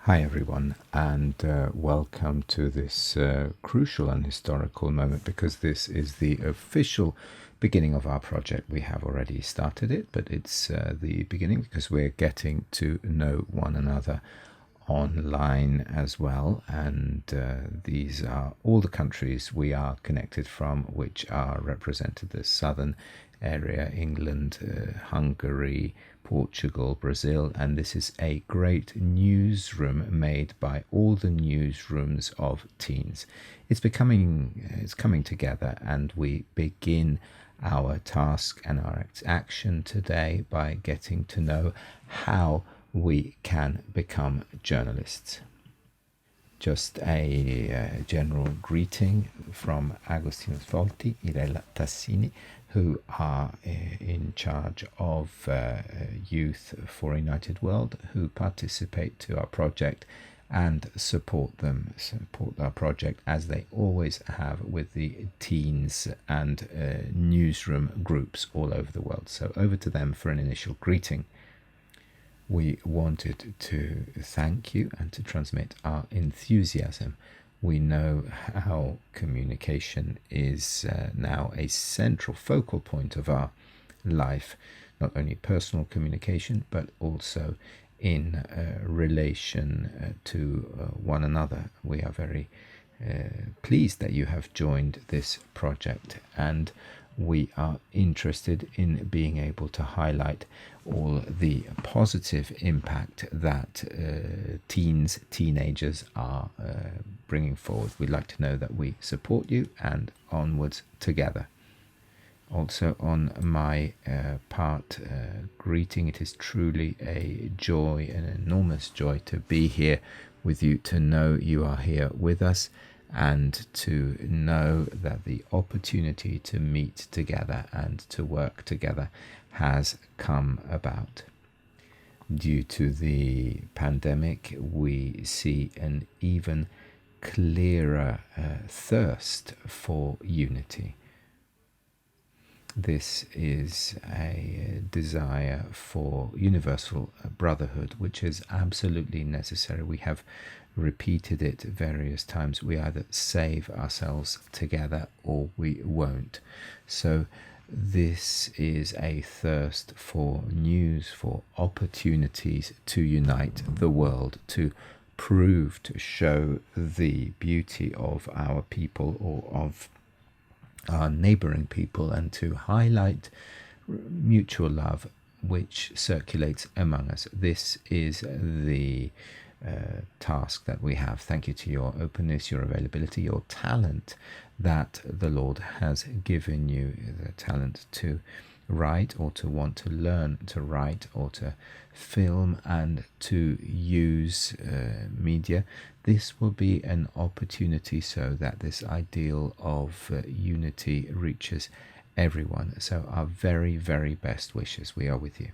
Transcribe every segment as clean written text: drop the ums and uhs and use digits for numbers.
Hi everyone, and welcome to this crucial and historical moment, because this is the official beginning of our project. We have already started it, but it's the beginning because we're getting to know one another online as well, and these are all the countries we are connected from, which are represented: the southern area, England, Hungary, Portugal, Brazil, and this is a great newsroom made by all the newsrooms of Teens. It's coming together, and we begin our task and our action today by getting to know how we can become journalists. Just a general greeting from Agostino Svolti, Irela Tassini, who are in charge of Youth for a United World, who participate to our project and support our project, as they always have with the teens and newsroom groups all over the world. So over to them for an initial greeting. We wanted to thank you and to transmit our enthusiasm. We know how communication is now a central focal point of our life, not only personal communication, but also in relation to one another. We are very pleased that you have joined this project, and we are interested in being able to highlight all the positive impact that teenagers are bringing forward. We'd like to know that we support you, and onwards together. Also on my part, greeting. It is truly a joy, an enormous joy, to be here with you, to know you are here with us, and to know that the opportunity to meet together and to work together has come about. Due to the pandemic, we see an even clearer thirst for unity. This is a desire for universal brotherhood, which is absolutely necessary. We have repeated it various times. We either save ourselves together or we won't. So this is a thirst for news, for opportunities to unite the world, to prove, to show the beauty of our people or of our neighboring people, and to highlight mutual love which circulates among us. This is the task that we have. Thank you to your openness, your availability, your talent that the Lord has given you, the talent to write or to want to learn to write or to film and to use media. This will be an opportunity so that this ideal of unity reaches everyone. So our very, very best wishes. We are with you.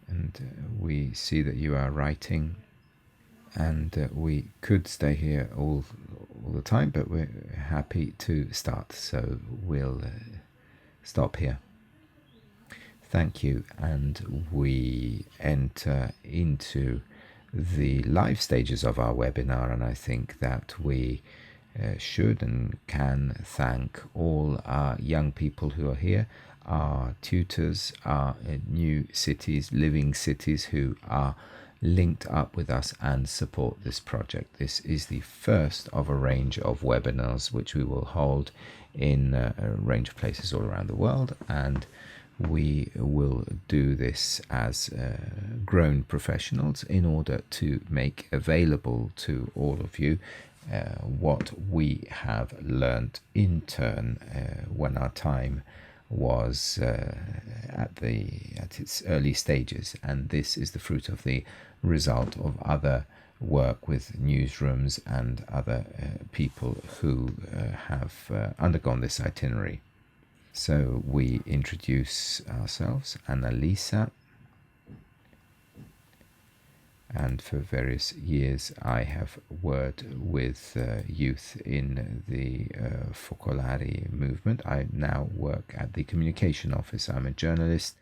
And we see that you are writing, and we could stay here all the time, but we're happy to start, so we'll stop here. Thank you, and we enter into the live stages of our webinar, and I think that we should and can thank all our young people who are here, our tutors, our new cities, living cities, who are linked up with us and support this project. This is the first of a range of webinars which we will hold in a range of places all around the world, and we will do this as grown professionals in order to make available to all of you what we have learned in turn when our time was at its early stages, and this is the fruit of the result of other work with newsrooms and other people who have undergone this itinerary. So we introduce ourselves, Annalisa, and for various years I have worked with youth in the Focolari movement. I now work at the communication office. I'm a journalist,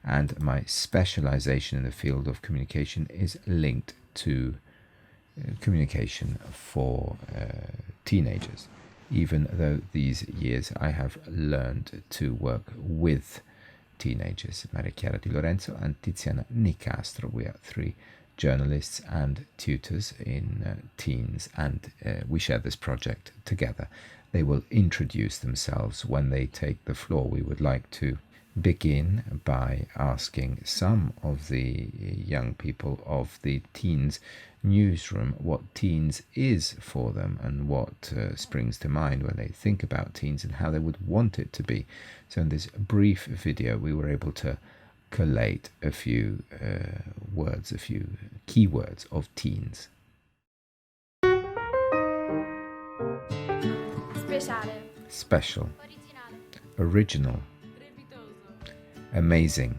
and my specialization in the field of communication is linked to communication for teenagers, even though these years I have learned to work with teenagers. Chiara di Lorenzo and Tiziana Nicastro. We are three journalists and tutors in teens, and we share this project together. They will introduce themselves when they take the floor. We would like to begin by asking some of the young people of the Teens newsroom what Teens is for them and what springs to mind when they think about Teens and how they would want it to be. So in this brief video we were able to collate a few words, a few keywords of Teens. Special. Original. Amazing.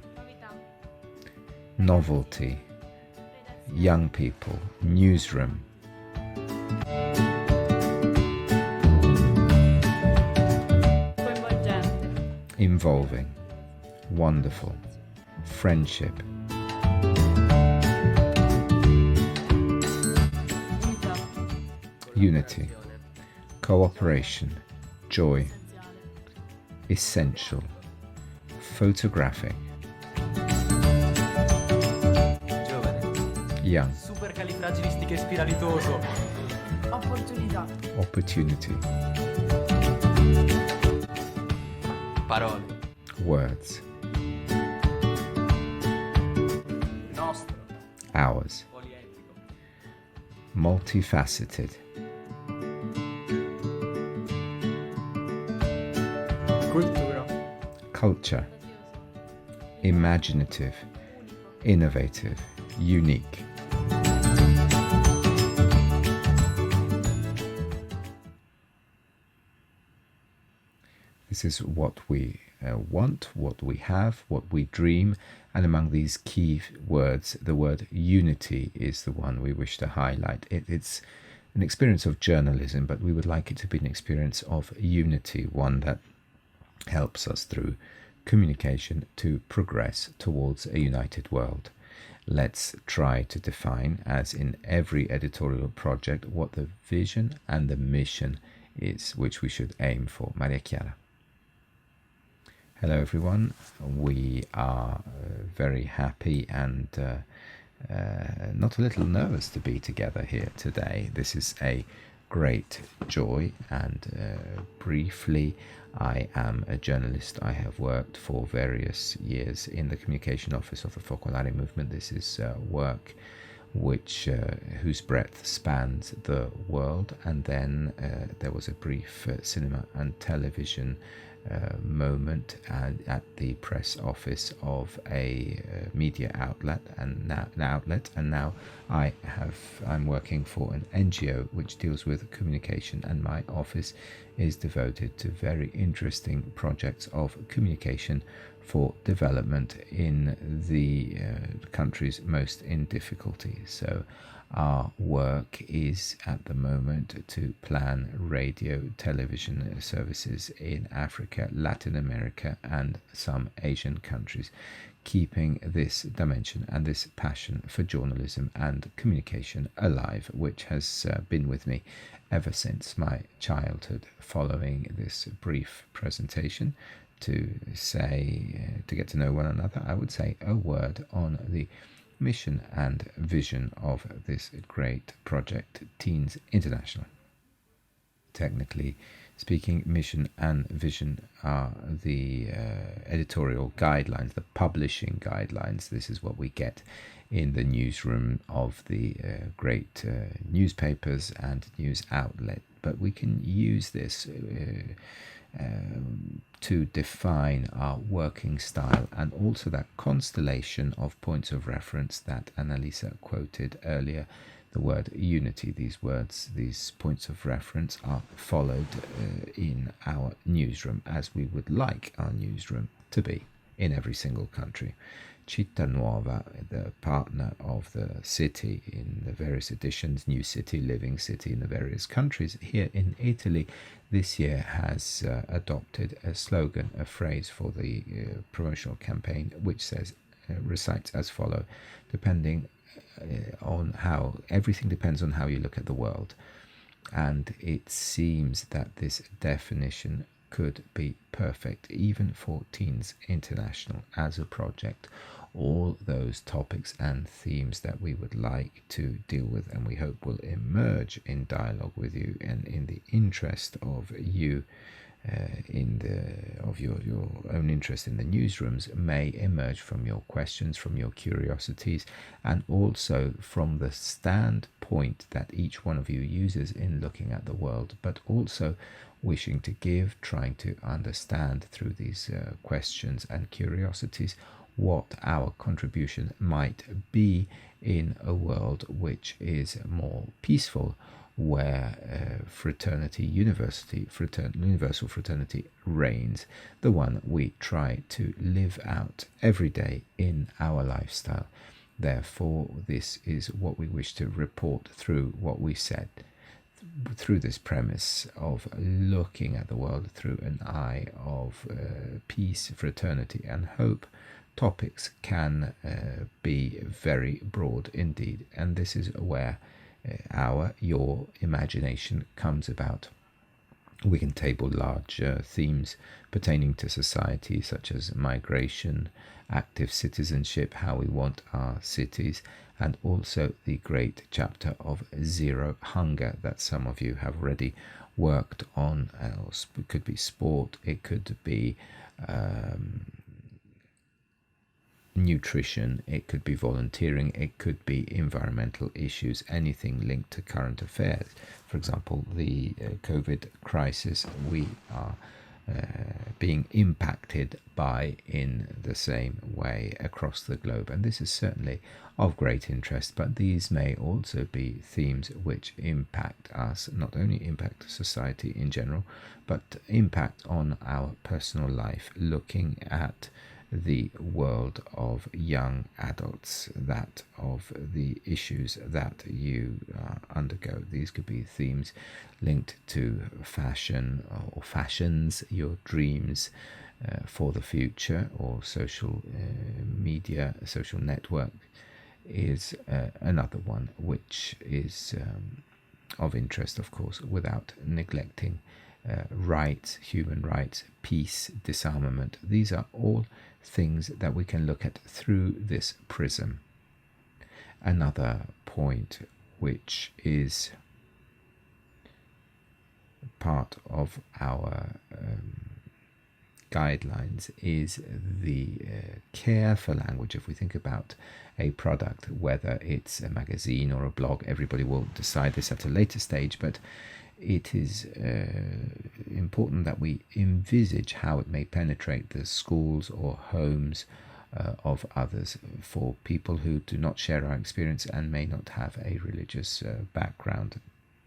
Novelty. Young people. Newsroom. Involving. Wonderful. Friendship. Unity. Cooperation. Joy. Essential. Photographic. Young. Supercalifragilistichespiralidoso. Opportunità. Opportunity. Parole. Words. Nostro. Ours. Poliedrico. Multifaceted. Cultura. Culture. Imaginative. Innovative. Unique. This is what we want, what we have, what we dream, and among these key words, the word unity is the one we wish to highlight. It's an experience of journalism, but we would like it to be an experience of unity, one that helps us through communication to progress towards a united world. Let's try to define, as in every editorial project, what the vision and the mission is, which we should aim for. Chiara. Hello everyone, we are very happy and not a little nervous to be together here today. This is a great joy, and briefly, I am a journalist. I have worked for various years in the communication office of the Focolare movement. This is work whose breadth spans the world, and then there was a brief cinema and television moment at the press office of a media outlet, and now I'm working for an NGO which deals with communication, and my office is devoted to very interesting projects of communication for development in the countries most in difficulty. So our work is at the moment to plan radio, television services in Africa, Latin America, and some Asian countries, keeping this dimension and this passion for journalism and communication alive, which has been with me ever since my childhood. Following this brief presentation, to get to know one another, I would say a word on the mission and vision of this great project, Teens International. Technically speaking, mission and vision are the editorial guidelines, the publishing guidelines. This is what we get in the newsroom of the great newspapers and news outlet. But we can use this to define our working style, and also that constellation of points of reference that Annalisa quoted earlier, the word unity. These words, these points of reference are followed in our newsroom as we would like our newsroom to be. in every single country. Città Nuova, the partner of the city in the various editions, New City, Living City in the various countries, here in Italy this year has adopted a slogan, a phrase for the promotional campaign, which says, recites as follow: depending on how, everything depends on how you look at the world. And it seems that this definition could be perfect even for Teens International as a project. All those topics and themes that we would like to deal with and we hope will emerge in dialogue with you and in the interest of you, of your own interest in the newsrooms, may emerge from your questions, from your curiosities, and also from the standpoint that each one of you uses in looking at the world, but also wishing to give, trying to understand through these questions and curiosities what our contribution might be in a world which is more peaceful, where universal fraternity reigns, the one we try to live out every day in our lifestyle. Therefore, this is what we wish to report through what we said, through this premise of looking at the world through an eye of peace, fraternity, and hope. Topics can be very broad indeed, and this is where your imagination comes about. We can table large themes pertaining to society, such as migration, active citizenship, how we want our cities, and also the great chapter of zero hunger that some of you have already worked on. It could be sport, it could be nutrition, it could be volunteering, it could be environmental issues, anything linked to current affairs. For example, the COVID crisis we are being impacted by in the same way across the globe, and this is certainly of great interest. But these may also be themes which impact us, not only impact society in general, but impact on our personal life, looking at the world of young adults, that of the issues that you undergo. These could be themes linked to fashion or fashions, your dreams for the future, or social media, social network is another one which is of interest, of course, without neglecting rights, human rights, peace, disarmament. These are all things that we can look at through this prism. Another point which is part of our guidelines is the care for language. If we think about a product, whether it's a magazine or a blog, everybody will decide this at a later stage, but it is important that we envisage how it may penetrate the schools or homes of others, for people who do not share our experience and may not have a religious background.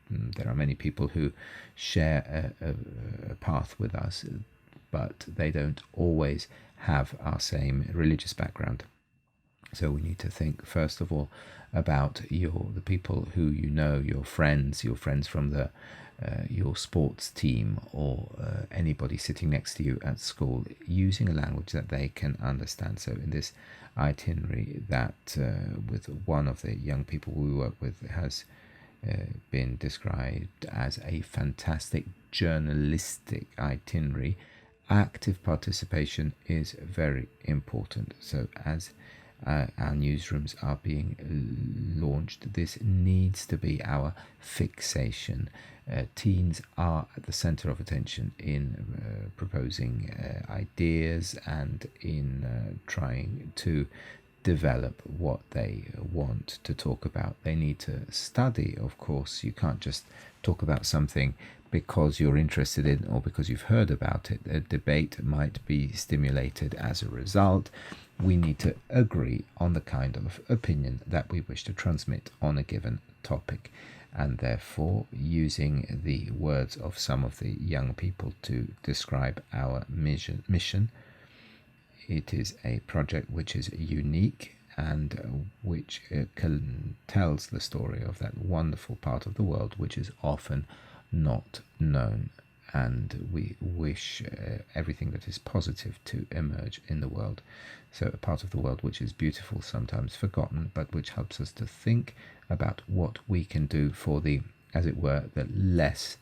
There are many people who share a path with us, but they don't always have our same religious background. So we need to think, first of all, about the people who you know, your friends from your sports team, or anybody sitting next to you at school, using a language that they can understand. So in this itinerary that with one of the young people we work with has been described as a fantastic journalistic itinerary, active participation is very important. So as our newsrooms are being launched, this needs to be our fixation. Teens are at the center of attention in proposing ideas and in trying to develop what they want to talk about. They need to study, of course. You can't just talk about something because you're interested in or because you've heard about it. A debate might be stimulated as a result. We need to agree on the kind of opinion that we wish to transmit on a given topic, and therefore using the words of some of the young people to describe our mission it is a project which is unique and which tells the story of that wonderful part of the world which is often not known. And we wish everything that is positive to emerge in the world. So a part of the world which is beautiful, sometimes forgotten, but which helps us to think about what we can do for the, as it were, the less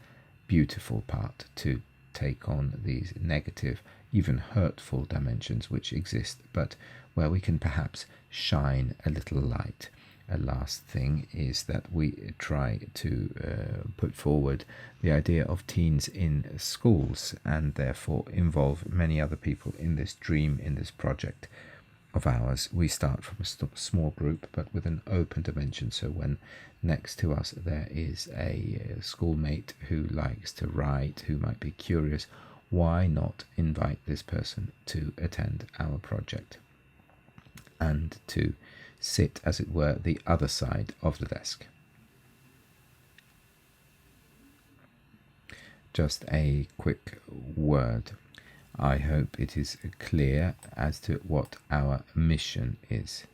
beautiful part, to take on these negative, even hurtful dimensions which exist, but where we can perhaps shine a little light. A last thing is that we try to put forward the idea of teens in schools, and therefore involve many other people in this dream, in this project of ours. We start from a small group, but with an open dimension. So when next to us there is a schoolmate who likes to write, who might be curious, why not invite this person to attend our project and to sit, as it were, the other side of the desk. Just a quick word. I hope it is clear as to what our mission is,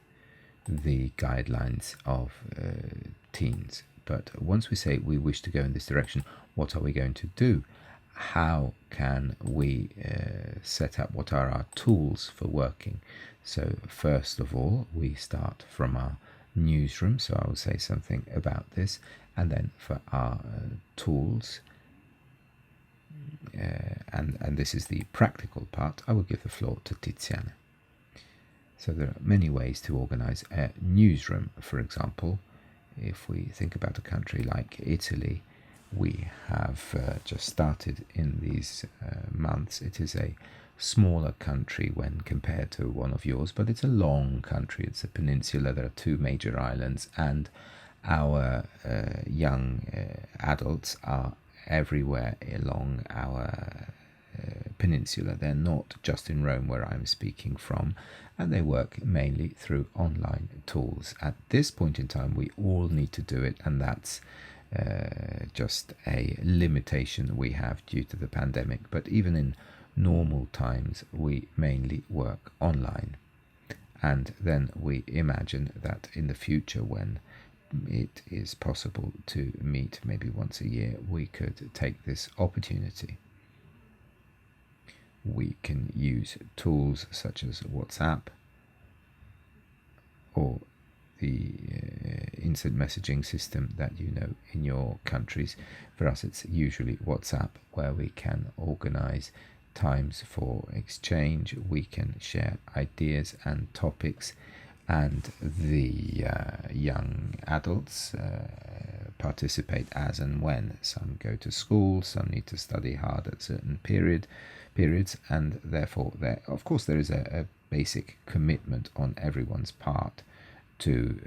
the guidelines of teens. But once we say we wish to go in this direction, what are we going to do? How can we set up, what are our tools for working? So first of all, we start from our newsroom, so I will say something about this, and then for our tools, and this is the practical part, I will give the floor to Tiziana. So there are many ways to organize a newsroom. For example, if we think about a country like Italy, we have just started in these months. It is a smaller country when compared to one of yours, but it's a long country. It's a peninsula. There are 2 major islands, and our young adults are everywhere along our peninsula. They're not just in Rome, where I'm speaking from, and they work mainly through online tools. At this point in time, we all need to do it, and that's just a limitation we have due to the pandemic. But even in normal times, we mainly work online. And then we imagine that in the future, when it is possible to meet maybe once a year, we could take this opportunity. We can use tools such as WhatsApp or the instant messaging system that you know in your countries. For us, it's usually WhatsApp, where we can organize times for exchange. We can share ideas and topics, and the young adults participate as and when. Some go to school, some need to study hard at certain periods, and therefore of course there is a basic commitment on everyone's part to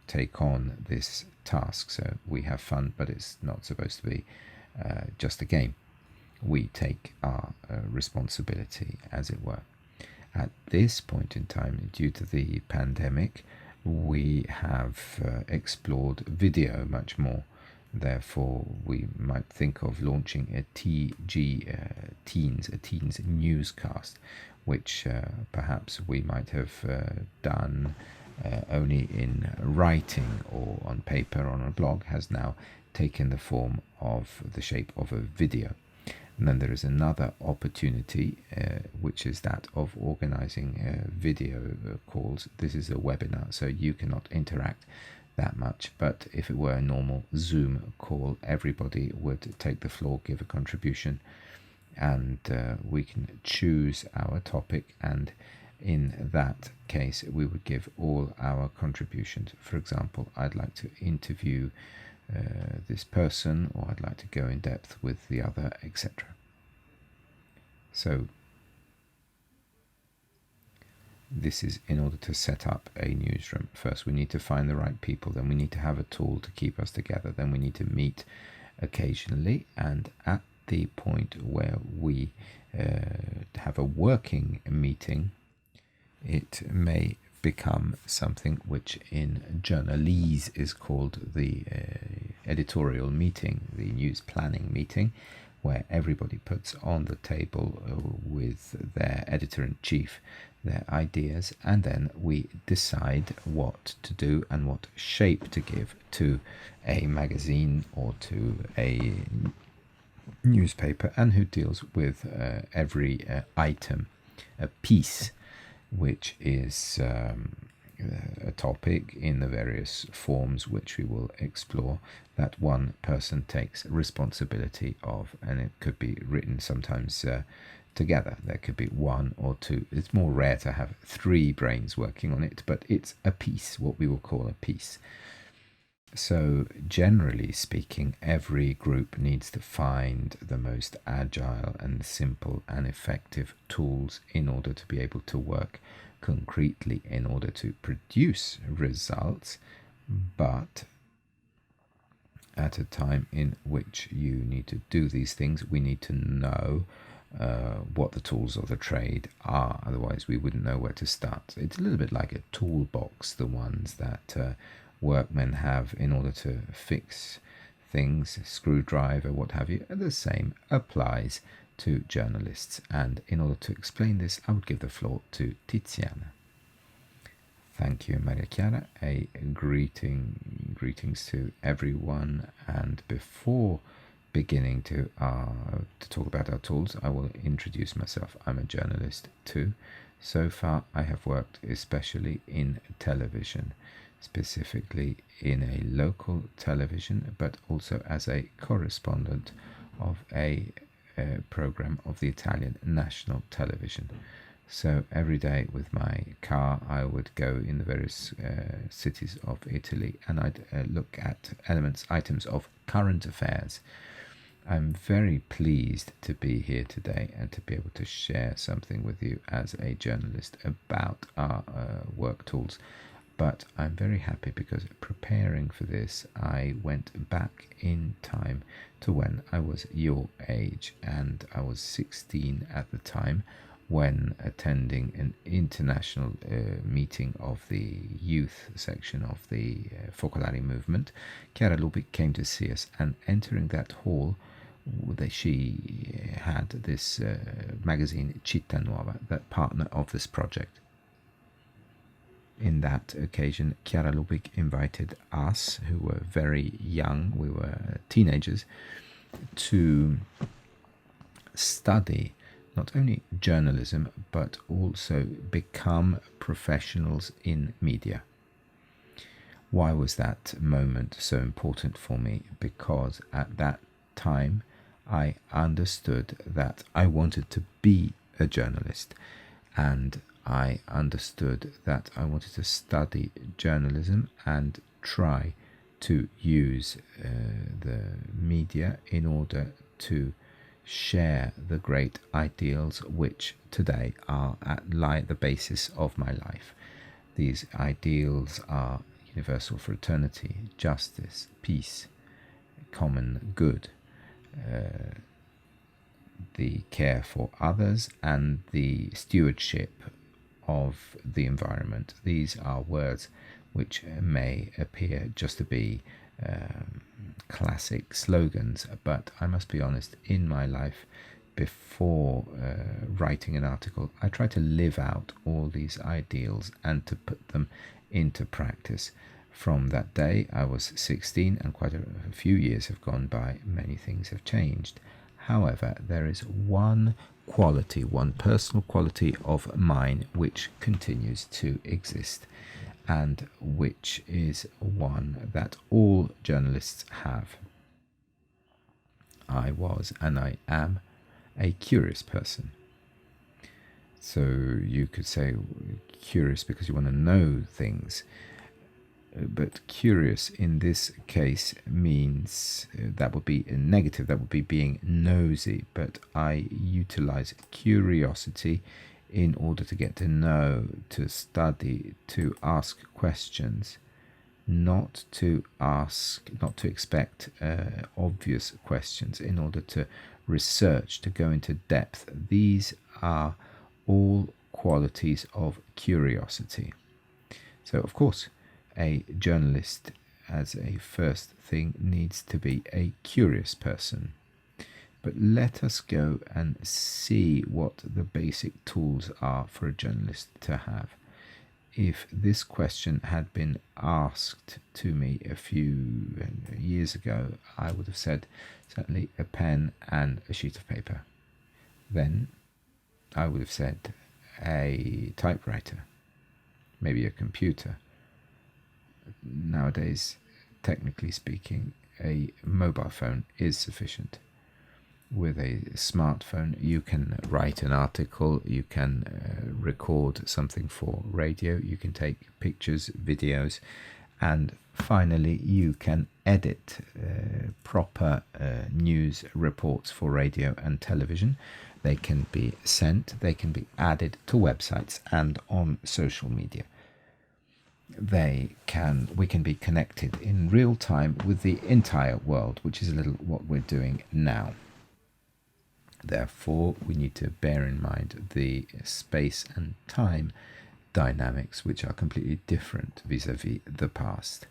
take on this task. So we have fun, but it's not supposed to be just a game. We take our responsibility, as it were. At this point in time, due to the pandemic, we have explored video much more. Therefore, we might think of launching a teens newscast, which perhaps we might have done only in writing or on paper on a blog, has now taken the form of the shape of a video. And then there is another opportunity, which is that of organizing video calls. This is a webinar, so you cannot interact that much. But if it were a normal Zoom call, everybody would take the floor, give a contribution, and we can choose our topic. And in that case, we would give all our contributions. For example, I'd like to interview this person, or I'd like to go in depth with the other, etc. So this is in order to set up a newsroom. First, we need to find the right people, then we need to have a tool to keep us together, then we need to meet occasionally, and at the point where we have a working meeting, it may become something which in journalese is called the editorial meeting, the news planning meeting, where everybody puts on the table with their editor-in-chief their ideas, and then we decide what to do and what shape to give to a magazine or to a newspaper, and who deals with every item, a piece, which is a topic in the various forms which we will explore, that one person takes responsibility of, and it could be written sometimes together. There could be one or two. It's more rare to have three brains working on it, but it's a piece, what we will call a piece. So generally speaking, every group needs to find the most agile and simple and effective tools in order to be able to work concretely, in order to produce results, but at a time in which you need to do these things, we need to know what the tools of the trade are. Otherwise we wouldn't know where to start. It's a little bit like a toolbox, the ones that workmen have in order to fix things, screwdriver, what have you. The same applies to journalists, and in order to explain this, I would give the floor to Tiziana. Thank you, Maria Chiara. A greetings to everyone, and before beginning to talk about our tools, I will introduce myself. I'm a journalist too. So far I have worked especially in television, specifically in a local television, but also as a correspondent of a program of the Italian national television. So every day with my car I would go in the various cities of Italy, and I'd look at items of current affairs. I'm very pleased to be here today and to be able to share something with you as a journalist about our work tools. But I'm very happy because preparing for this, I went back in time to when I was your age, and I was 16 at the time when attending an international meeting of the youth section of the Focolari movement. Chiara came to see us, and entering that hall, she had this magazine Città Nuova, that partner of this project. In that occasion, Chiara Lubick invited us, who were very young, we were teenagers, to study not only journalism, but also become professionals in media. Why was that moment so important for me? Because at that time, I understood that I wanted to be a journalist, and I understood that I wanted to study journalism and try to use the media in order to share the great ideals which today are at the basis of my life. These ideals are universal fraternity, justice, peace, common good, the care for others, and the stewardship of the environment. These are words which may appear just to be classic slogans, but I must be honest, in my life, before writing an article, I try to live out all these ideals and to put them into practice. From that day, I was 16, and quite a few years have gone by. Many things have changed. However, there is one quality, one personal quality of mine which continues to exist, and which is one that all journalists have. I was, and I am, a curious person. So you could say curious because you want to know things, but curious in this case means that would be negative, that would be being nosy, but I utilize curiosity in order to get to know, to study, to ask questions, not to expect obvious questions, in order to research, to go into depth. These are all qualities of curiosity. So of course, a journalist, as a first thing, needs to be a curious person. But let us go and see what the basic tools are for a journalist to have. If this question had been asked to me a few years ago, I would have said certainly a pen and a sheet of paper. Then I would have said a typewriter, maybe a computer. Nowadays, technically speaking, a mobile phone is sufficient. With a smartphone, you can write an article, you can record something for radio, you can take pictures, videos, and finally you can edit proper news reports for radio and television. They can be sent, they can be added to websites and on social media. We can be connected in real time with the entire world, which is a little what we're doing now. Therefore, we need to bear in mind the space and time dynamics, which are completely different vis-à-vis the past.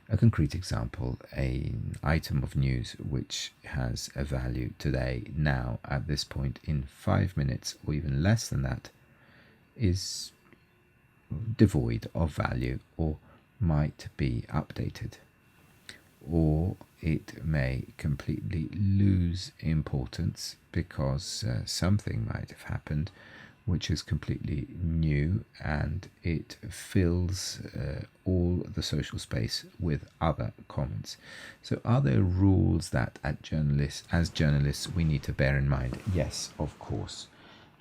A concrete example, an item of news which has a value today, now, at this point, in 5 minutes, or even less than that, is devoid of value or might be updated. Or it may completely lose importance because something might have happened which is completely new and it fills all the social space with other comments. So are there rules that as journalists we need to bear in mind? Yes, of course.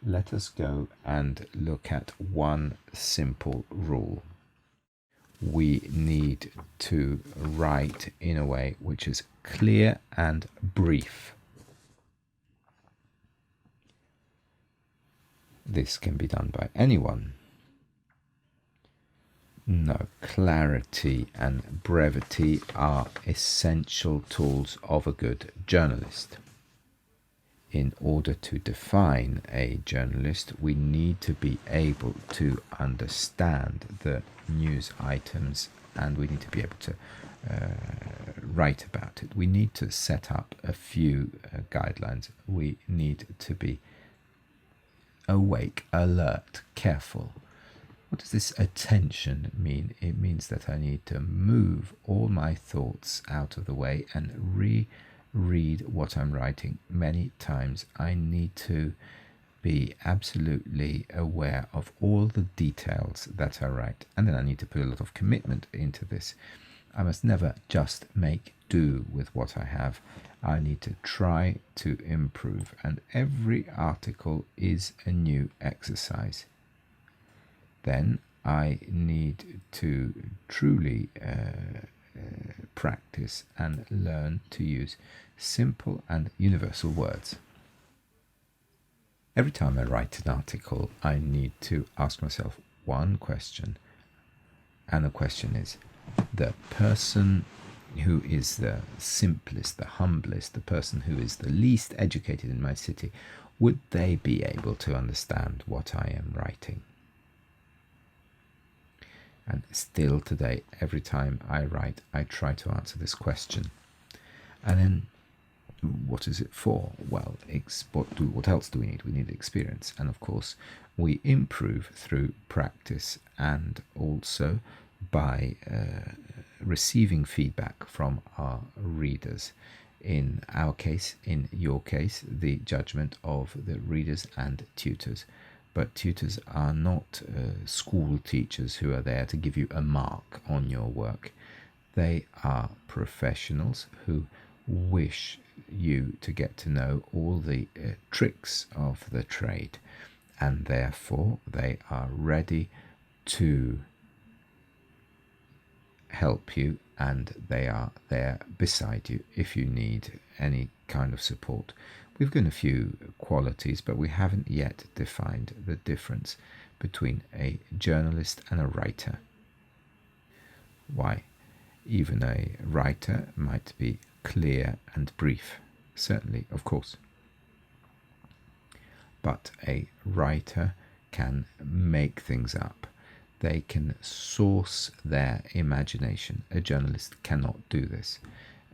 Let us go and look at one simple rule. We need to write in a way which is clear and brief. This can be done by anyone. No, clarity and brevity are essential tools of a good journalist. In order to define a journalist, we need to be able to understand the news items and we need to be able to write about it. We need to set up a few guidelines. We need to be awake, alert, careful. What does this attention mean? It means that I need to move all my thoughts out of the way and read what I'm writing many times. I need to be absolutely aware of all the details that I write, and then I need to put a lot of commitment into this. I must never just make do with what I have. I need to try to improve, and every article is a new exercise. Then I need to truly practice and learn to use simple and universal words. Every time I write an article, I need to ask myself one question, and the question is, the person who is the simplest, the humblest, the person who is the least educated in my city, would they be able to understand what I am writing? And still today, every time I write, I try to answer this question. And then, what is it for? Well, what else do we need? We need experience. And of course, we improve through practice and also by receiving feedback from our readers. In our case, in your case, the judgment of the readers and tutors. But tutors are not school teachers who are there to give you a mark on your work. They are professionals who wish you to get to know all the tricks of the trade, and therefore they are ready to help you, and they are there beside you if you need any kind of support. We've given a few qualities, but we haven't yet defined the difference between a journalist and a writer. Why? Even a writer might be clear and brief, certainly, of course. But a writer can make things up. They can source their imagination. A journalist cannot do this.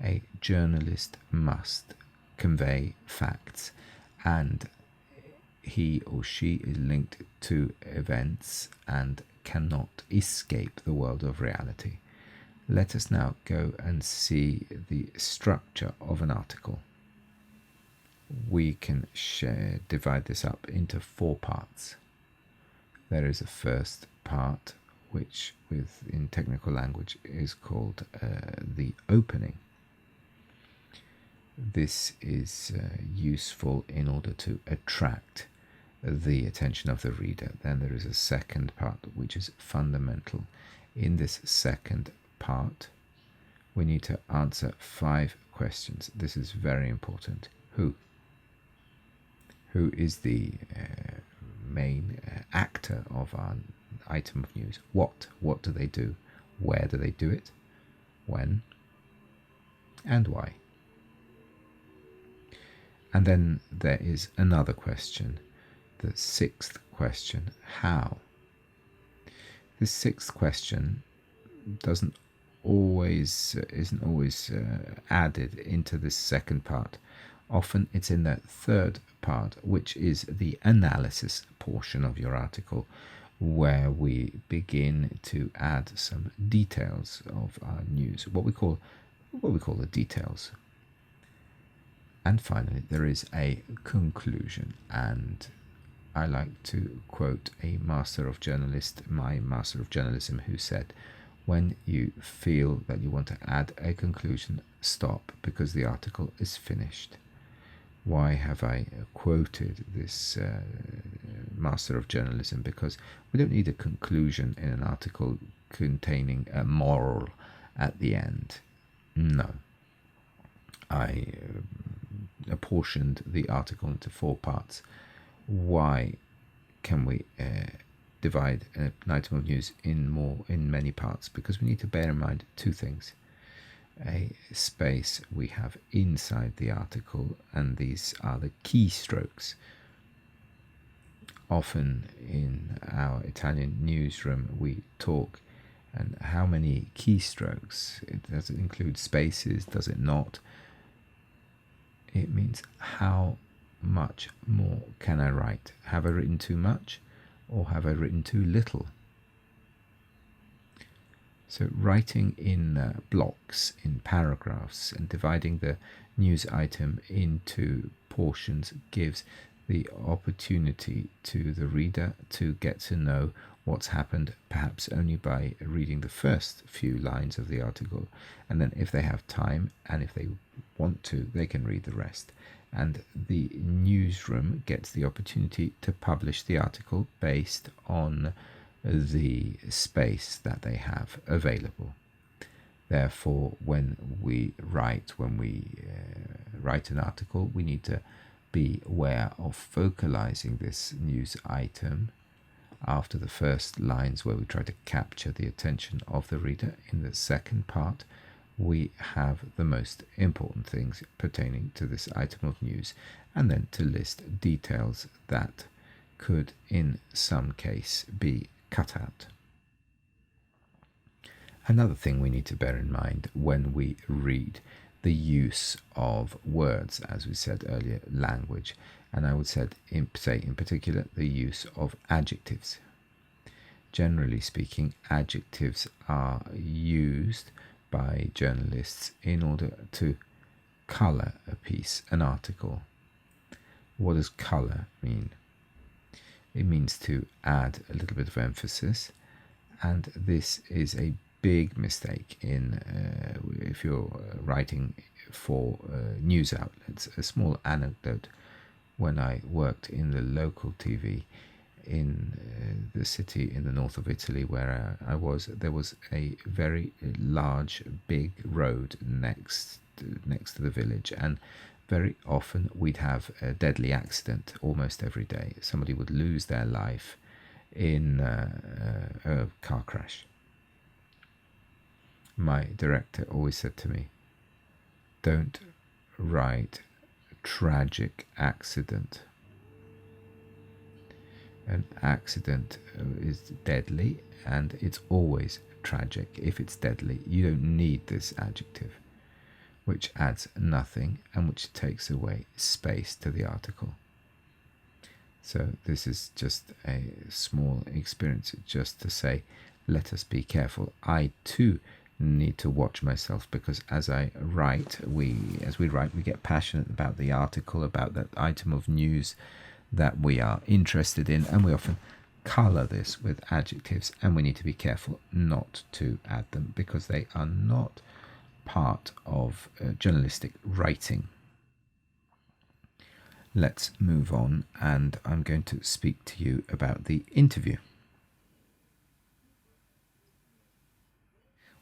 A journalist must convey facts, and he or she is linked to events and cannot escape the world of reality. Let us now go and see the structure of an article. We can divide this up into 4 parts. There is a first part, which in technical language is called the opening. This is useful in order to attract the attention of the reader. Then there is a second part, which is fundamental. In this second part, we need to answer 5 questions. This is very important. Who? Who is the main actor of our item of news? What? What do they do? Where do they do it? When? And why? And then there is another question, the 6th question, how? This 6th question isn't always added into this second part. Often it's in the 3rd part, which is the analysis portion of your article, where we begin to add some details of our news, what we call the details. And finally, there is a conclusion, and I like to quote my master of journalism, who said, when you feel that you want to add a conclusion, stop, because the article is finished. Why have I quoted this master of journalism? Because we don't need a conclusion in an article containing a moral at the end. No. I apportioned the article into 4 parts. Why can we divide an item of news in many parts? Because we need to bear in mind 2 things. A space we have inside the article, and these are the keystrokes. Often in our Italian newsroom we talk, and how many keystrokes? Does it include spaces? Does it not? It means how much more can I write? Have I written too much, or have I written too little? So writing in blocks, in paragraphs, and dividing the news item into portions gives the opportunity to the reader to get to know what's happened, perhaps only by reading the first few lines of the article, and then if they have time and if they want to, they can read the rest. And the newsroom gets the opportunity to publish the article based on the space that they have available. Therefore, when we write an article, we need to be aware of focalizing this news item after the first lines, where we try to capture the attention of the reader. In the second part, we have the most important things pertaining to this item of news, and then to list details that could in some case be cut out. Another thing we need to bear in mind when we read the use of words, as we said earlier, language, and I would say in particular the use of adjectives. Generally speaking, adjectives are used by journalists in order to colour a piece, an article. What does colour mean? It means to add a little bit of emphasis, and this is a big mistake if you're writing for news outlets. A small anecdote: when I worked in the local TV in the city in the north of Italy where I was, there was a very large, big road next to the village, and very often we'd have a deadly accident almost every day. Somebody would lose their life in a car crash. My director always said to me, don't write tragic accident. An accident is deadly, and it's always tragic if it's deadly. You don't need this adjective. which adds nothing and which takes away space to the article. So this is just a small experience just to say, let us be careful. I too need to watch myself, because as I write, we get passionate about the article, about that item of news that we are interested in, and we often colour this with adjectives, and we need to be careful not to add them because they are not part of journalistic writing. Let's move on, and I'm going to speak to you about the interview.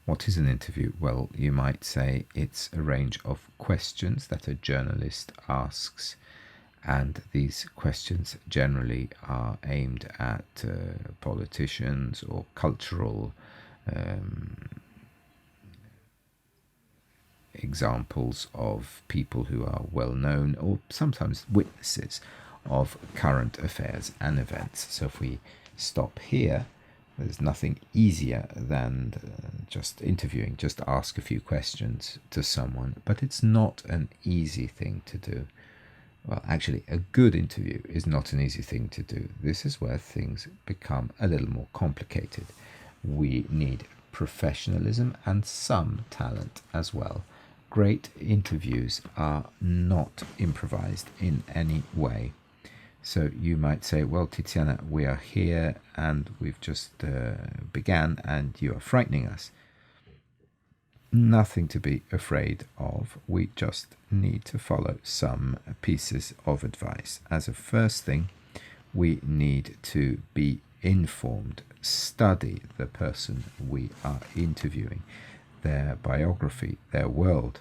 What is an interview? Well, you might say it's a range of questions that a journalist asks, and these questions generally are aimed at politicians or cultural examples of people who are well known, or sometimes witnesses of current affairs and events. So if we stop here, there's nothing easier than just interviewing, just ask a few questions to someone, but it's not an easy thing to do. Well, actually, a good interview is not an easy thing to do. This is where things become a little more complicated. We need professionalism and some talent as well. Great interviews are not improvised in any way. So you might say, well, Tiziana, we are here and we've just began and you are frightening us. Nothing to be afraid of. We just need to follow some pieces of advice. As a first thing, we need to be informed, study the person we are interviewing, their biography, their world.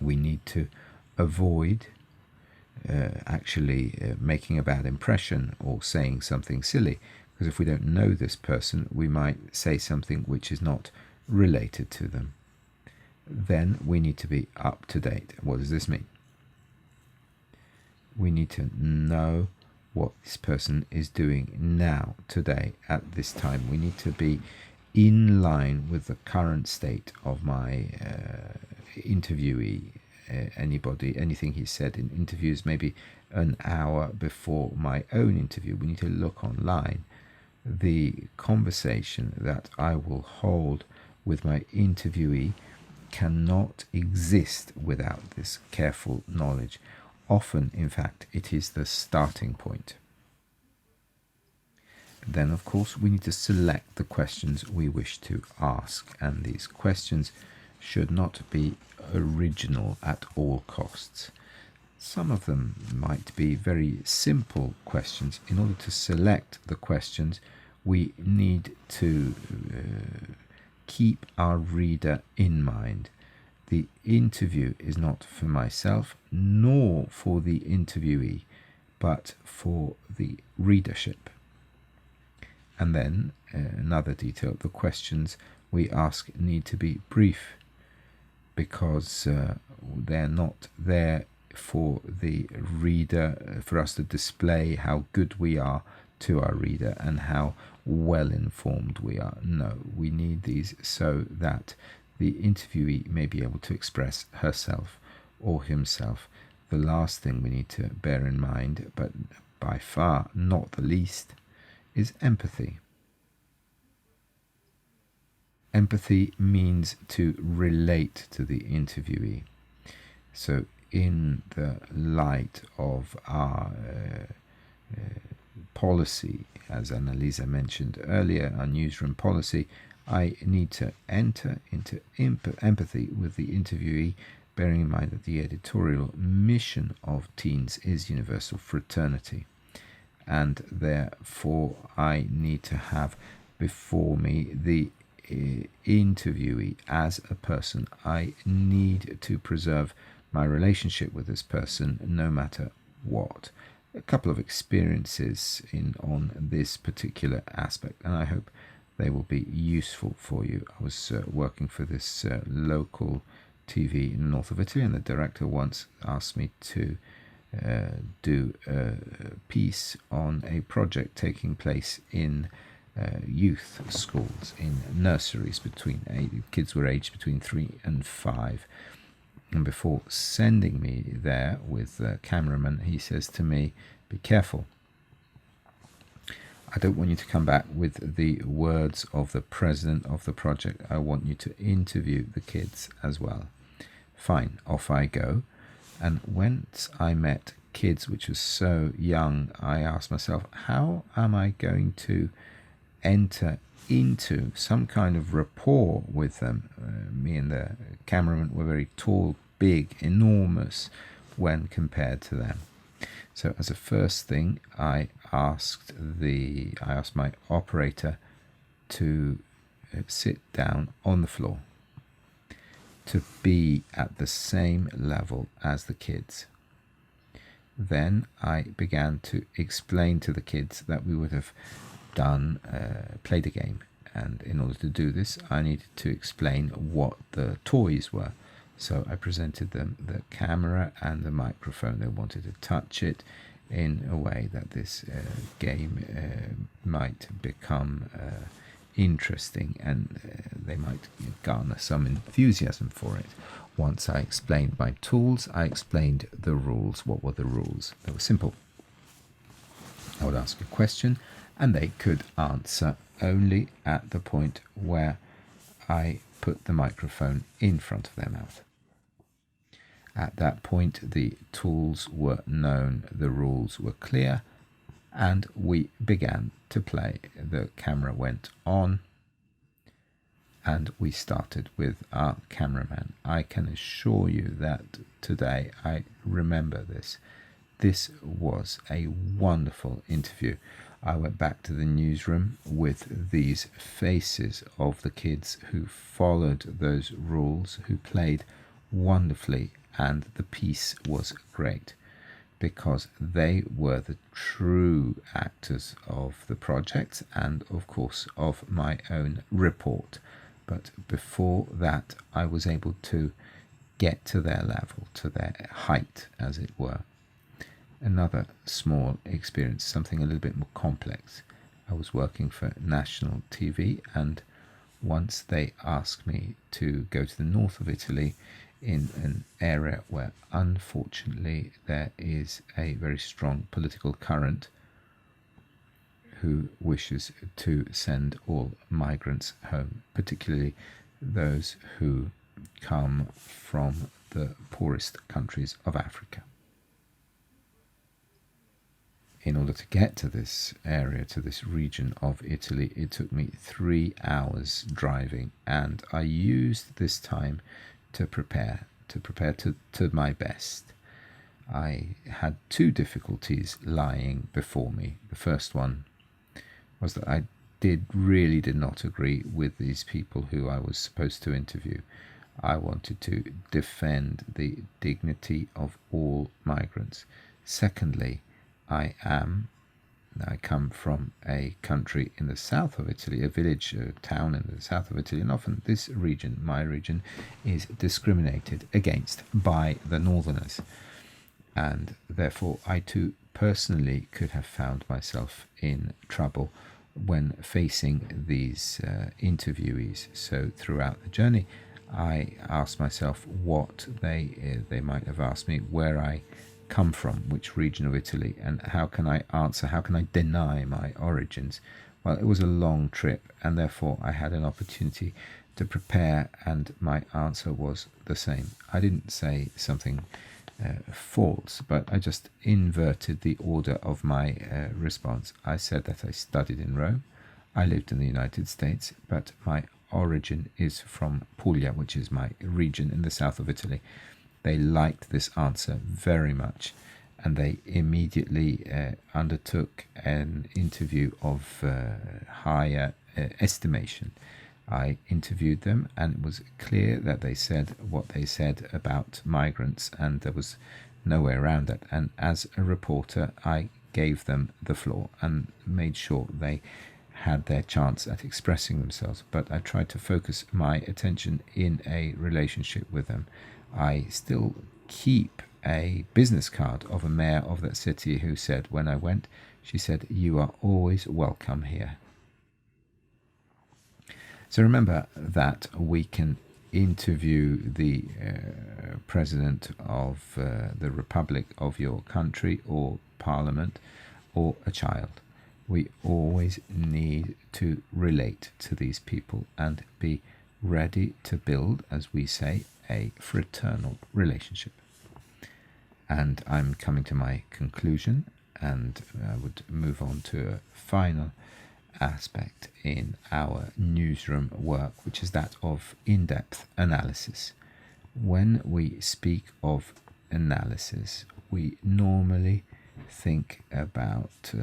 We need to avoid making a bad impression or saying something silly, because if we don't know this person, we might say something which is not related to them. Then we need to be up to date. What does this mean? We need to know what this person is doing now, today, at this time. We need to be in line with the current state of my interviewee. Anything he said in interviews maybe an hour before my own interview. We need to look online. The conversation that I will hold with my interviewee cannot exist without this careful knowledge. Often, in fact, it is the starting point. Then, of course, we need to select the questions we wish to ask, and these questions should not be original at all costs. Some of them might be very simple questions. In order to select the questions, we need to keep our reader in mind. The interview is not for myself nor for the interviewee, but for the readership. And then another detail, the questions we ask need to be brief, because they're not there for the reader, for us to display how good we are to our reader and how well informed we are. No, we need these so that the interviewee may be able to express herself or himself. The last thing we need to bear in mind, but by far not the least, is empathy. Empathy means to relate to the interviewee. So in the light of our policy, as Annalisa mentioned earlier, our newsroom policy, I need to enter into empathy with the interviewee, bearing in mind that the editorial mission of Teens is universal fraternity. And therefore I need to have before me the interviewee as a person. I need to preserve my relationship with this person no matter what. A couple of experiences on this particular aspect, and I hope they will be useful for you. I was working for this local TV in the north of Italy, and the director once asked me to do a piece on a project taking place in youth schools, in nurseries. Kids were aged between 3 and 5. And before sending me there with the cameraman, he says to me, "Be careful. I don't want you to come back with the words of the president of the project. I want you to interview the kids as well." Fine, off I go. And once I met kids which was so young, I asked myself, how am I going to enter into some kind of rapport with them? Me and the cameraman were very tall, big, enormous when compared to them. So as a first thing, I asked my operator to sit down on the floor, to be at the same level as the kids. Then I began to explain to the kids that we would have played a game, and in order to do this I needed to explain what the toys were. So I presented them the camera and the microphone. They wanted to touch it in a way that this game might become interesting, and they might garner some enthusiasm for it. Once I explained my tools, I explained the rules. What were the rules? They were simple. I would ask a question, and they could answer only at the point where I put the microphone in front of their mouth. At that point, the tools were known, the rules were clear, and we began to play. The camera went on, and we started with our cameraman. I can assure you that today I remember this. This was a wonderful interview. I went back to the newsroom with these faces of the kids who followed those rules, who played wonderfully, and the piece was great because they were the true actors of the project and, of course, of my own report. But before that, I was able to get to their level, to their height, as it were. Another small experience, something a little bit more complex. I was working for national TV, and once they asked me to go to the north of Italy in an area where unfortunately there is a very strong political current who wishes to send all migrants home, particularly those who come from the poorest countries of Africa. In order to get to this area, to this region of Italy, it took me 3 hours driving, and I used this time to prepare to my best. I had 2 difficulties lying before me. The first one was that I really did not agree with these people who I was supposed to interview. I wanted to defend the dignity of all migrants. Secondly, I come from a country in the south of Italy, a village, a town in the south of Italy, and often this region, my region, is discriminated against by the northerners. And therefore, I too personally could have found myself in trouble when facing these interviewees. So throughout the journey, I asked myself what they might have asked me, where I come from, which region of Italy, and how can I answer, how can I deny my origins? Well, it was a long trip, and therefore I had an opportunity to prepare, and my answer was the same. I didn't say something false, but I just inverted the order of my response. I said that I studied in Rome, I lived in the United States, but my origin is from Puglia, which is my region in the south of Italy. They liked this answer very much, and they immediately undertook an interview of higher estimation. I interviewed them, and it was clear that they said what they said about migrants, and there was no way around that. And as a reporter, I gave them the floor and made sure they had their chance at expressing themselves. But I tried to focus my attention in a relationship with them. I still keep a business card of a mayor of that city who said, when I went, she said, "You are always welcome here." So remember that we can interview the president of the republic of your country or parliament or a child. We always need to relate to these people and be ready to build, as we say, a fraternal relationship. And I'm coming to my conclusion, and I would move on to a final aspect in our newsroom work, which is that of in-depth analysis. When we speak of analysis, we normally think about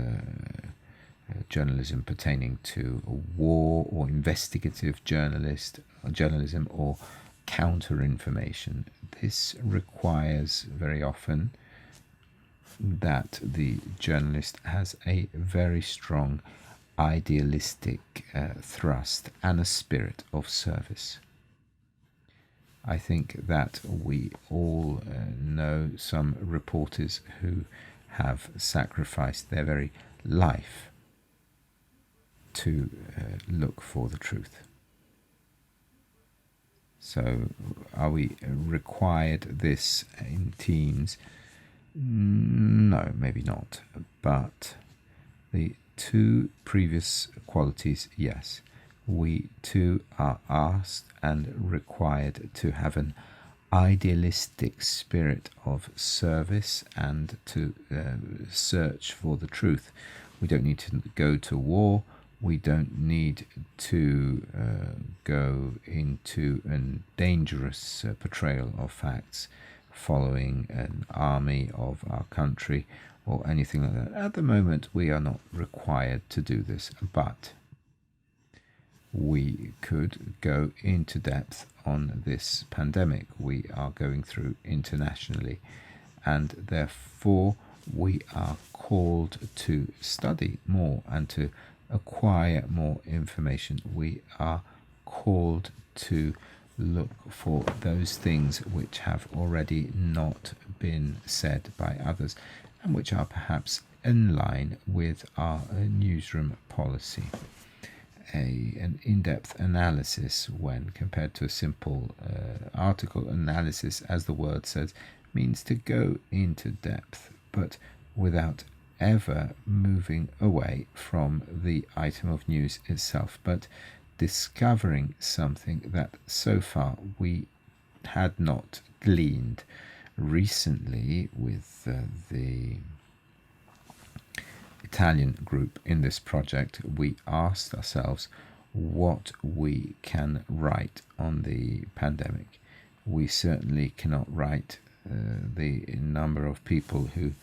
journalism pertaining to war or investigative journalism or counter-information. This requires very often that the journalist has a very strong idealistic thrust and a spirit of service. I think that we all know some reporters who have sacrificed their very life to look for the truth. So are we required this in teens? No, maybe not. But the two previous qualities, yes. We too are asked and required to have an idealistic spirit of service and to search for the truth. We don't need to go to war. We don't need to go into a dangerous portrayal of facts following an army of our country or anything like that. At the moment, we are not required to do this, but we could go into depth on this pandemic we are going through internationally, and therefore we are called to study more and to acquire more information. We are called to look for those things which have already not been said by others and which are perhaps in line with our newsroom policy. An in-depth analysis, when compared to a simple article analysis, as the word says, means to go into depth, but without ever moving away from the item of news itself, but discovering something that so far we had not gleaned. Recently, with the Italian group in this project, we asked ourselves what we can write on the pandemic. We certainly cannot write the number of people who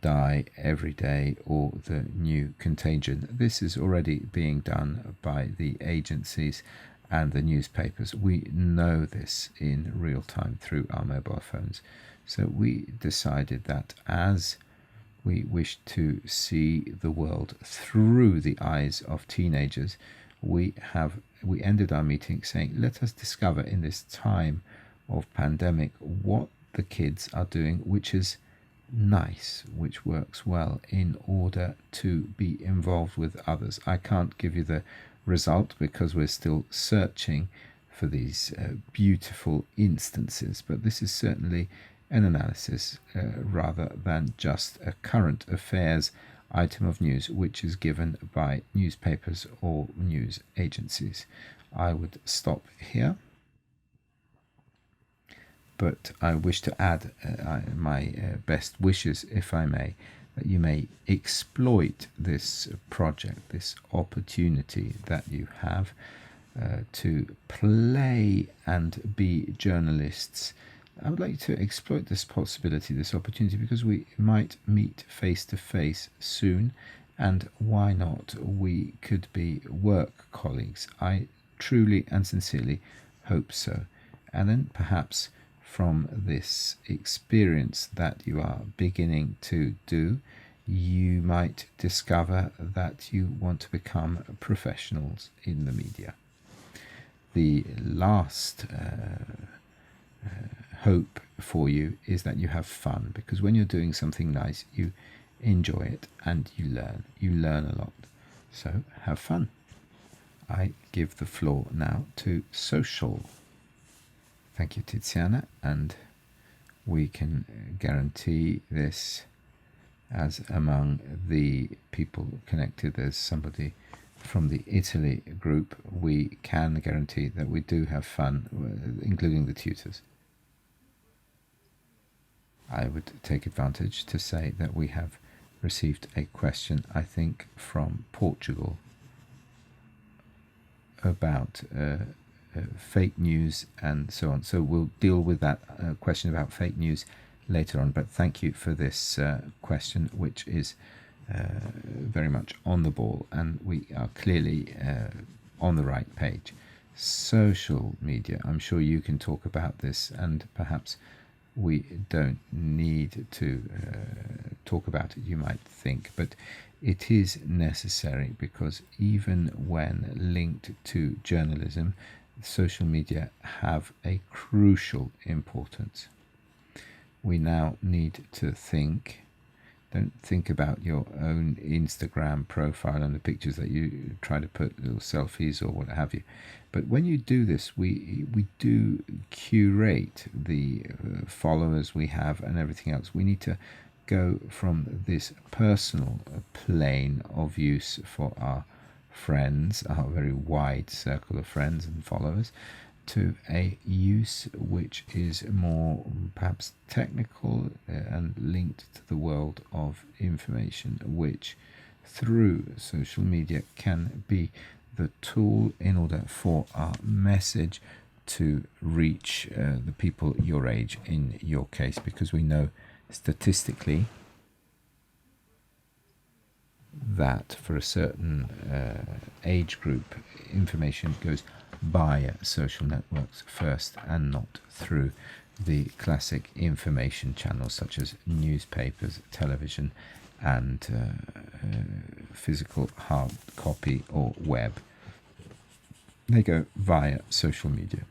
die every day or the new contagion. This is already being done by the agencies and the newspapers. We know this in real time through our mobile phones. So we decided that as we wish to see the world through the eyes of teenagers, we ended our meeting saying, let us discover in this time of pandemic what the kids are doing, which is nice, which works well, in order to be involved with others. I can't give you the result because we're still searching for these beautiful instances, but this is certainly an analysis rather than just a current affairs item of news which is given by newspapers or news agencies. I would stop here, but I wish to add my best wishes, if I may, that you may exploit this project, this opportunity that you have to play and be journalists. I would like to exploit this possibility, this opportunity, because we might meet face to face soon, and why not? We could be work colleagues. I truly and sincerely hope so. And then perhaps from this experience that you are beginning to do, you might discover that you want to become professionals in the media. The last hope for you is that you have fun, because when you're doing something nice, you enjoy it and you learn a lot. So have fun. I give the floor now to social. Thank you, Tiziana, and we can guarantee this as among the people connected. There's somebody from the Italy group. We can guarantee that we do have fun, including the tutors. I would take advantage to say that we have received a question, I think, from Portugal about fake news and so on. So we'll deal with that question about fake news later on. But thank you for this question, which is very much on the ball, and we are clearly on the right page. Social media, I'm sure you can talk about this, and perhaps we don't need to talk about it, you might think, but it is necessary because even when linked to journalism, social media have a crucial importance. We now need to don't think about your own Instagram profile and the pictures that you try to put, little selfies or what have you. But when you do this, we do curate the followers we have and everything else. We need to go from this personal plane of use for our friends, our very wide circle of friends and followers, to a use which is more perhaps technical and linked to the world of information, which through social media can be the tool in order for our message to reach the people your age in your case, because we know statistically that for a certain age group information goes via social networks first and not through the classic information channels such as newspapers, television and physical hard copy or web. They go via social media.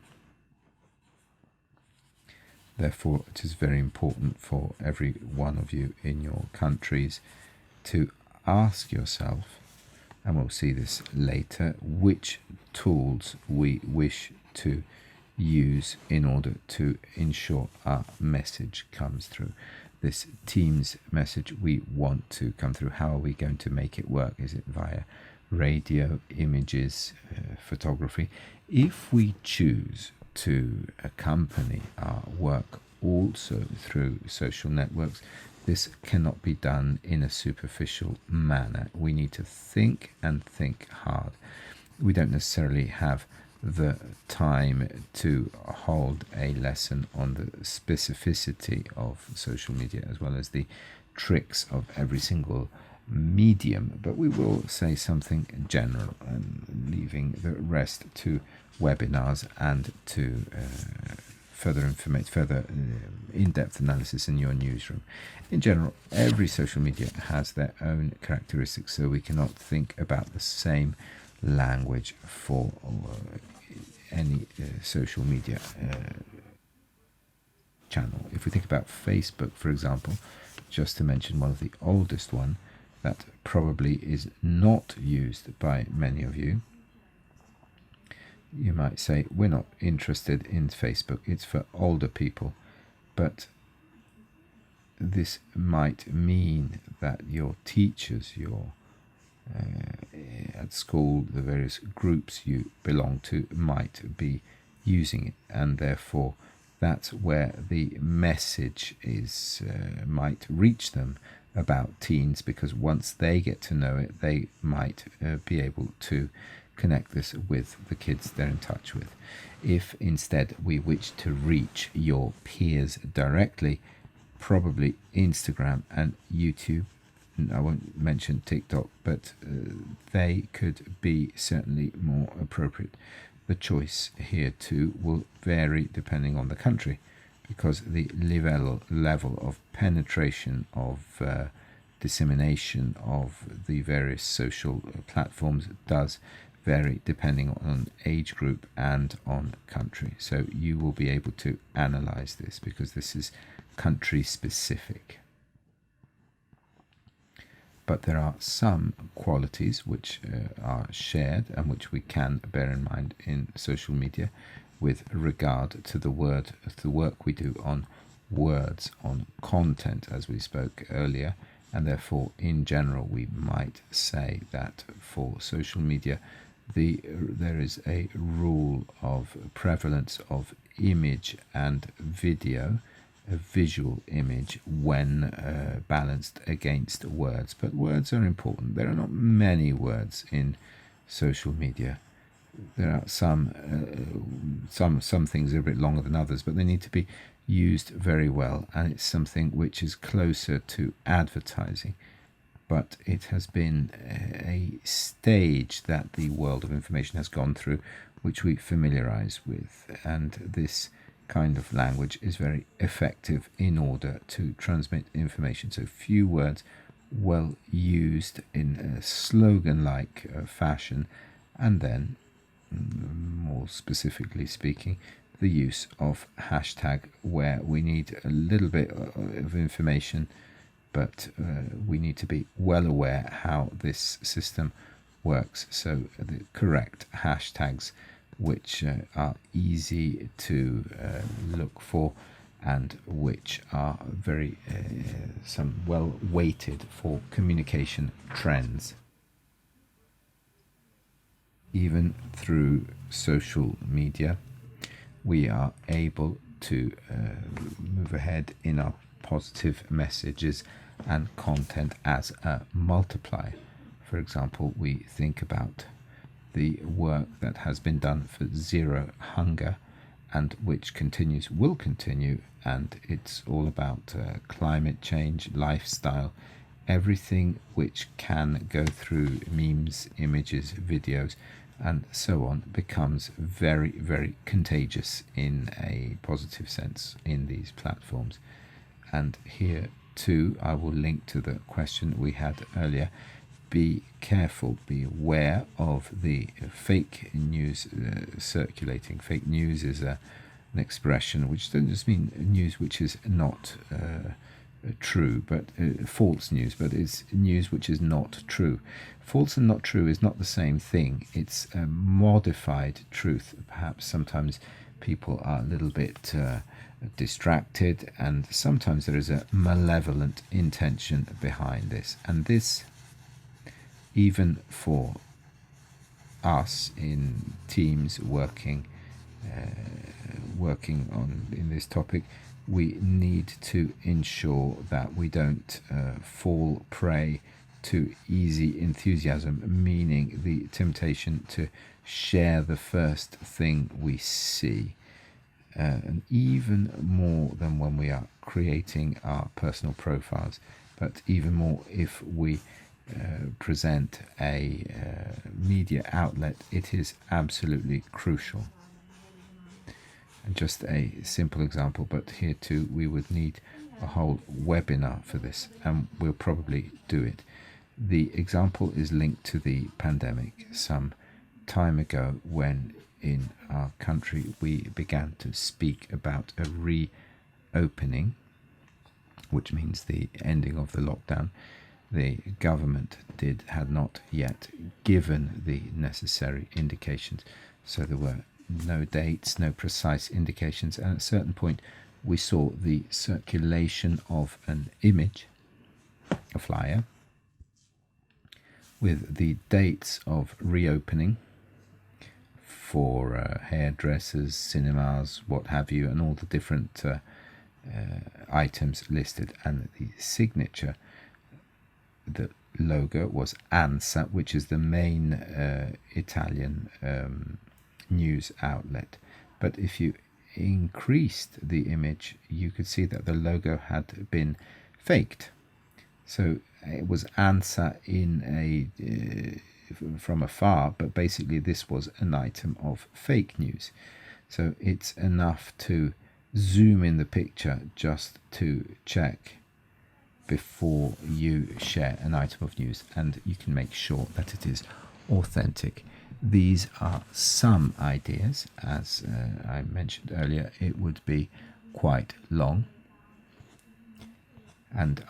Therefore, it is very important for every one of you in your countries to ask yourself, and we'll see this later, which tools we wish to use in order to ensure our message comes through. This Teams message we want to come through. How are we going to make it work? Is it via radio, images, photography? If we choose to accompany our work also through social networks, this cannot be done in a superficial manner. We need to think and think hard. We don't necessarily have the time to hold a lesson on the specificity of social media as well as the tricks of every single medium, but we will say something general and leaving the rest to webinars and to further information, further in-depth analysis in your newsroom. In general, every social media has their own characteristics, so we cannot think about the same language for any social media channel. If we think about Facebook, for example, just to mention one of the oldest one that probably is not used by many of you, you might say, we're not interested in Facebook, it's for older people. But this might mean that your teachers, your at school, the various groups you belong to might be using it, and therefore that's where the message is might reach them about teens, because once they get to know it, they might be able to connect this with the kids they're in touch with. If instead we wish to reach your peers directly, probably Instagram and YouTube, I won't mention TikTok, but they could be certainly more appropriate. The choice here too will vary depending on the country, because the level of penetration of dissemination of the various social platforms does vary depending on age group and on country. So you will be able to analyze this because this is country specific. but there are some qualities which are shared and which we can bear in mind in social media with regard to the work we do on words, on content, as we spoke earlier. And therefore, in general, we might say that for social media, there is a rule of prevalence of image and video, a visual image, when balanced against words. But words are important. There are not many words in social media. There are some things are a bit longer than others, but they need to be used very well, and it's something which is closer to advertising. But it has been a stage that the world of information has gone through, which we familiarize with, and this kind of language is very effective in order to transmit information. So few words, well used in a slogan-like fashion, and then, more specifically speaking, the use of hashtag, where we need a little bit of information, but we need to be well aware how this system works. So the correct hashtags, which are easy to look for, and which are very some well weighted for communication trends. Even through social media, we are able to move ahead in our positive messages and content as a multiplier. For example, we think about the work that has been done for zero hunger, and which will continue, and it's all about climate change, lifestyle, everything which can go through memes, images, videos, and so on, becomes very, very contagious in a positive sense in these platforms. And here too, I will link to the question we had earlier. Be careful, be aware of the fake news circulating. Fake news is an expression which doesn't just mean news which is not true, but false news, but it's news which is not true. False and not true is not the same thing. It's a modified truth. Perhaps sometimes people are a little bit distracted, and sometimes there is a malevolent intention behind this. And this, even for us in teams working on in this topic, we need to ensure that we don't fall prey to easy enthusiasm, meaning the temptation to share the first thing we see. And even more than when we are creating our personal profiles, but even more if we present a media outlet, it is absolutely crucial. And just a simple example, but here too we would need a whole webinar for this, and we'll probably do it. The example is linked to the pandemic. Some time ago, when in our country we began to speak about a reopening, which means the ending of the lockdown, the government had not yet given the necessary indications. So there were no dates, no precise indications, and at a certain point we saw the circulation of an image, a flyer, with the dates of reopening for hairdressers, cinemas, what have you, and all the different items listed, and the signature, the logo was ANSA, which is the main Italian news outlet. But if you increased the image, you could see that the logo had been faked. So it was ANSA from afar, but basically this was an item of fake news. So it's enough to zoom in the picture just to check before you share an item of news, and you can make sure that it is authentic. These are some ideas. As I mentioned earlier, it would be quite long, and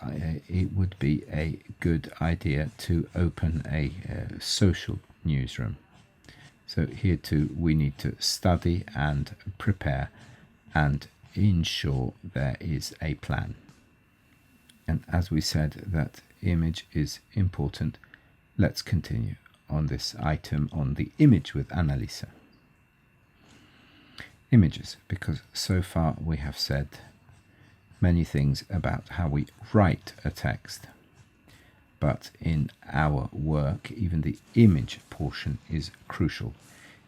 it would be a good idea to open a social newsroom. So here too we need to study and prepare and ensure there is a plan. And as we said that image is important, let's continue on this item on the image with Annalisa. Images, because so far we have said many things about how we write a text, but in our work even the image portion is crucial.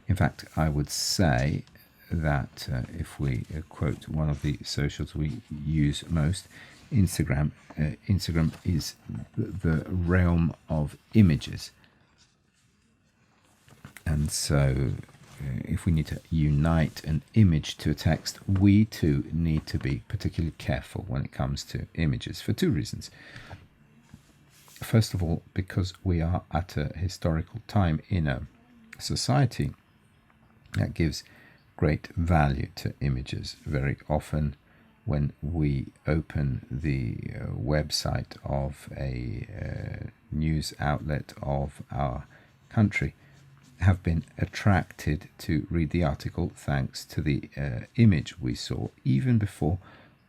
In fact, I would say that if we quote one of the socials we use most, Instagram is the realm of images, and so if we need to unite an image to a text, we too need to be particularly careful when it comes to images for two reasons. First of all, because we are at a historical time in a society that gives great value to images. Very often when we open the website of a news outlet of our country, have been attracted to read the article thanks to the image we saw, even before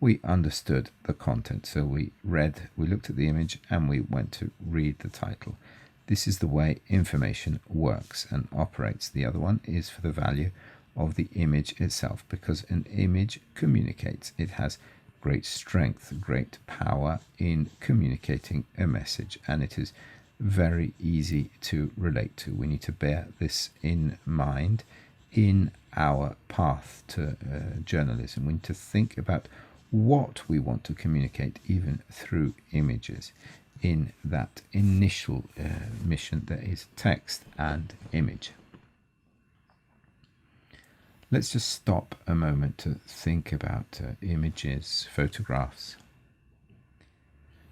we understood the content. So we looked at the image and we went to read the title. This is the way information works and operates. The other one is for the value of the image itself, because an image communicates. It has great strength, great power in communicating a message, and it is very easy to relate to. We need to bear this in mind in our path to journalism. We need to think about what we want to communicate even through images. In that initial mission there is text and image. Let's just stop a moment to think about images, photographs.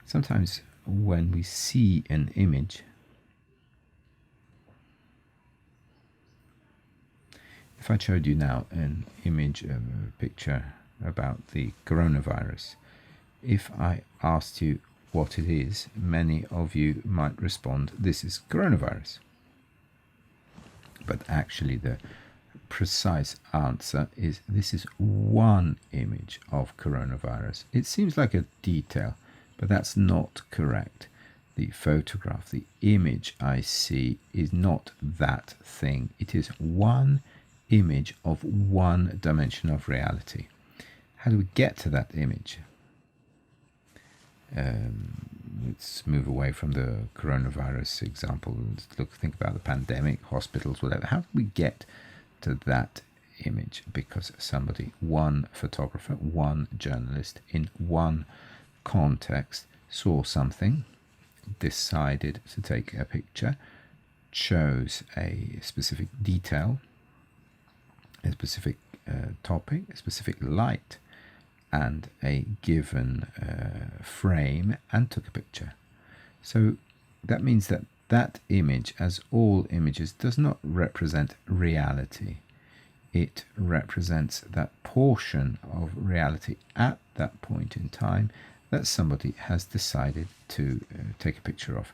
Sometimes when we see an image, if I showed you now an image, a picture about the coronavirus, if I asked you what it is, many of you might respond, this is coronavirus. But actually the precise answer is this is one image of coronavirus. It seems like a detail, but that's not correct. The photograph, the image I see is not that thing. It is one image of one dimension of reality. How do we get to that image? Let's move away from the coronavirus example. Let's think about the pandemic, hospitals, whatever. How do we get to that image? Because somebody, one photographer, one journalist, in one context, saw something, decided to take a picture, chose a specific detail, a specific topic, a specific light, and a given frame, and took a picture. So that means that that image, as all images, does not represent reality. It represents that portion of reality at that point in time that somebody has decided to take a picture of.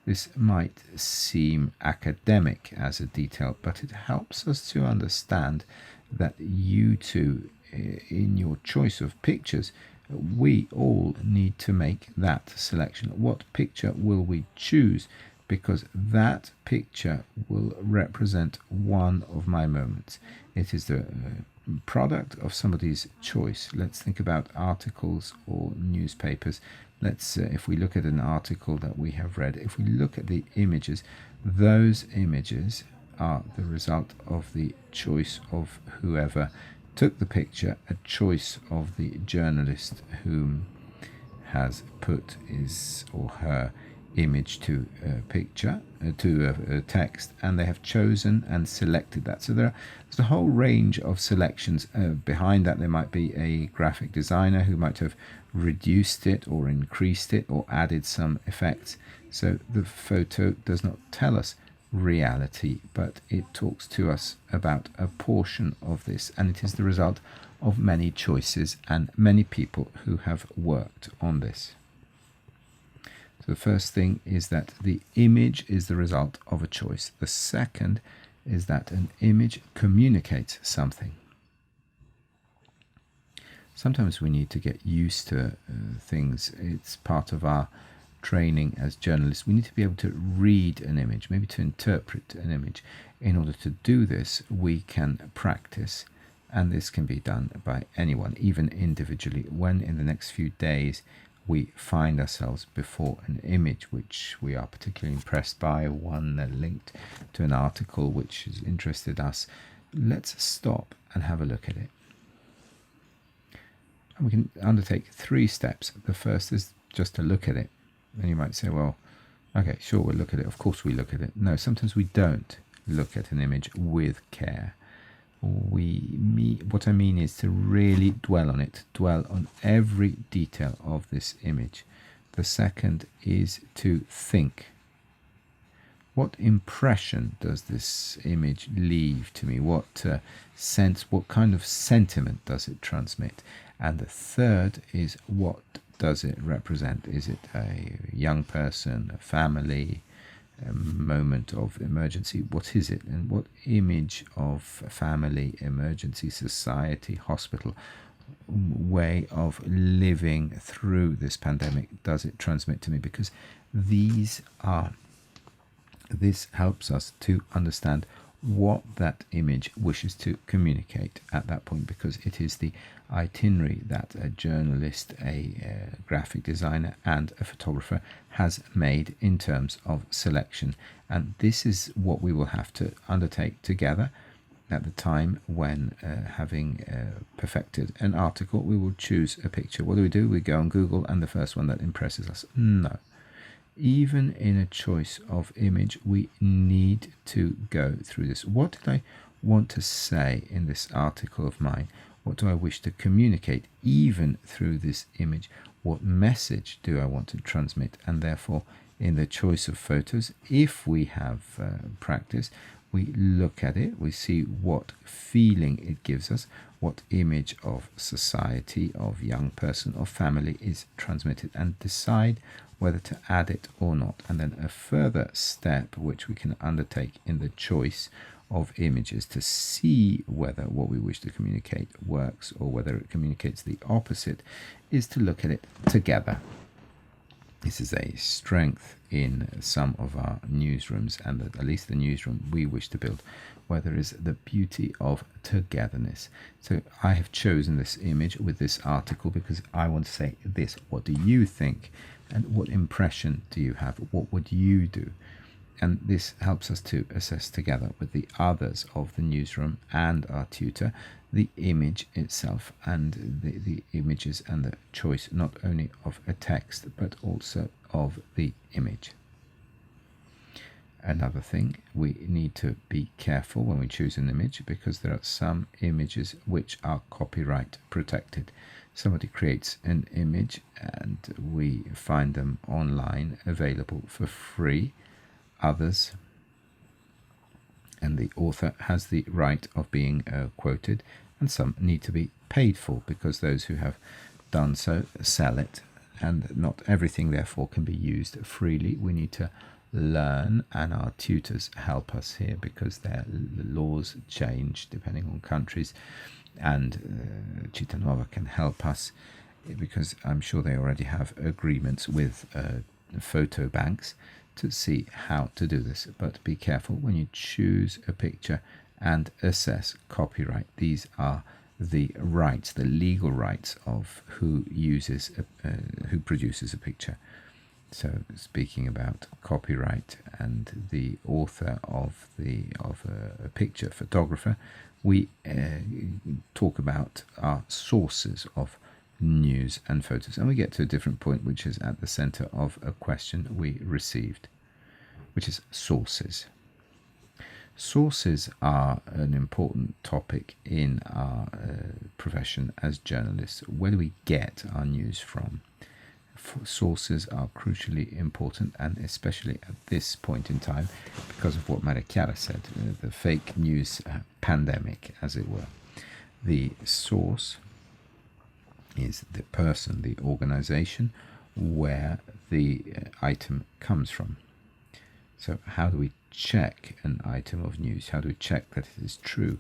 This might seem academic as a detail, but it helps us to understand that you too, in your choice of pictures, we all need to make that selection. What picture will we choose? Because that picture will represent one of my moments. It is the product of somebody's choice. Let's think about articles or newspapers. Let's, if we look at an article that we have read, if we look at the images, those images are the result of the choice of whoever took the picture, a choice of the journalist whom has put his or her image to a picture, to a text, and they have chosen and selected that. So there's a whole range of selections. Behind that there might be a graphic designer who might have reduced it or increased it or added some effects. So the photo does not tell us reality, but it talks to us about a portion of this, and it is the result of many choices and many people who have worked on this. So the first thing is that the image is the result of a choice. The second is that an image communicates something. Sometimes we need to get used to things. It's part of our training as journalists. We need to be able to read an image, maybe to interpret an image. In order to do this, we can practice, and this can be done by anyone, even individually. When in the next few days we find ourselves before an image which we are particularly impressed by, one linked to an article which has interested us, let's stop and have a look at it. And we can undertake 3 steps. The first is just to look at it. And you might say, well, okay, sure, we'll look at it. Of course we look at it. No, sometimes we don't look at an image with care. What I mean is to really dwell on it, dwell on every detail of this image. The second is to think. What impression does this image leave to me? What sense, what kind of sentiment does it transmit? And the third is, what does it represent? Is it a young person, a family, a moment of emergency? What is it? And what image of family, emergency, society, hospital, way of living through this pandemic does it transmit to me? Because this helps us to understand what that image wishes to communicate at that point, because it is the itinerary that a journalist, a graphic designer and a photographer has made in terms of selection. And this is what we will have to undertake together at the time when, having perfected an article, we will choose a picture. What do? We go on Google and the first one that impresses us? No. Even in a choice of image, we need to go through this. What did I want to say in this article of mine? What do I wish to communicate even through this image? What message do I want to transmit? And therefore, in the choice of photos, if we have practice, we look at it, we see what feeling it gives us, what image of society, of young person, of family is transmitted, and decide whether to add it or not. And then a further step which we can undertake in the choice of images to see whether what we wish to communicate works or whether it communicates the opposite is to look at it together. This is a strength in some of our newsrooms, and at least the newsroom we wish to build, where there is the beauty of togetherness. So I have chosen this image with this article because I want to say this. What do you think? And what impression do you have? What would you do? And this helps us to assess together with the others of the newsroom and our tutor the image itself, and the images and the choice not only of a text but also of the image. Another thing, we need to be careful when we choose an image, because there are some images which are copyright protected. Somebody creates an image and we find them online available for free. Others, and the author has the right of being quoted, and some need to be paid for because those who have done so sell it, and not everything therefore can be used freely. We need to learn, and our tutors help us here because the laws change depending on countries, and Città can help us because I'm sure they already have agreements with photo banks to see how to do this. But be careful when you choose a picture and assess copyright. These are the rights, the legal rights of who produces a picture. So speaking about copyright and the author of a picture, photographer, we talk about our sources of news and photos, and we get to a different point which is at the center of a question we received, which is sources. Sources are an important topic in our profession as journalists. Where do we get our news from? Sources are crucially important, and especially at this point in time because of what Chiara said, the fake news pandemic, as it were. The source is the person, the organization, where the item comes from. So how do we check an item of news? How do we check that it is true?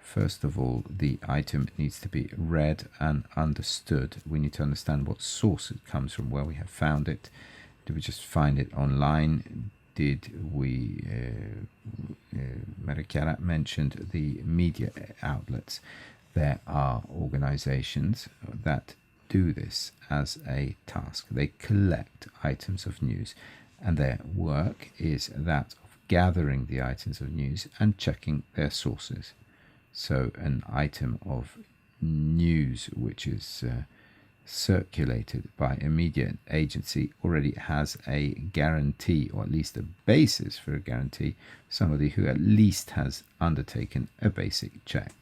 First of all, the item needs to be read and understood. We need to understand what source it comes from, where we have found it. Did we just find it online? Did we, Chiara mentioned the media outlets. There are organizations that do this as a task. They collect items of news, and their work is that of gathering the items of news and checking their sources. So an item of news which is circulated by a media agency already has a guarantee, or at least a basis for a guarantee, somebody who at least has undertaken a basic check.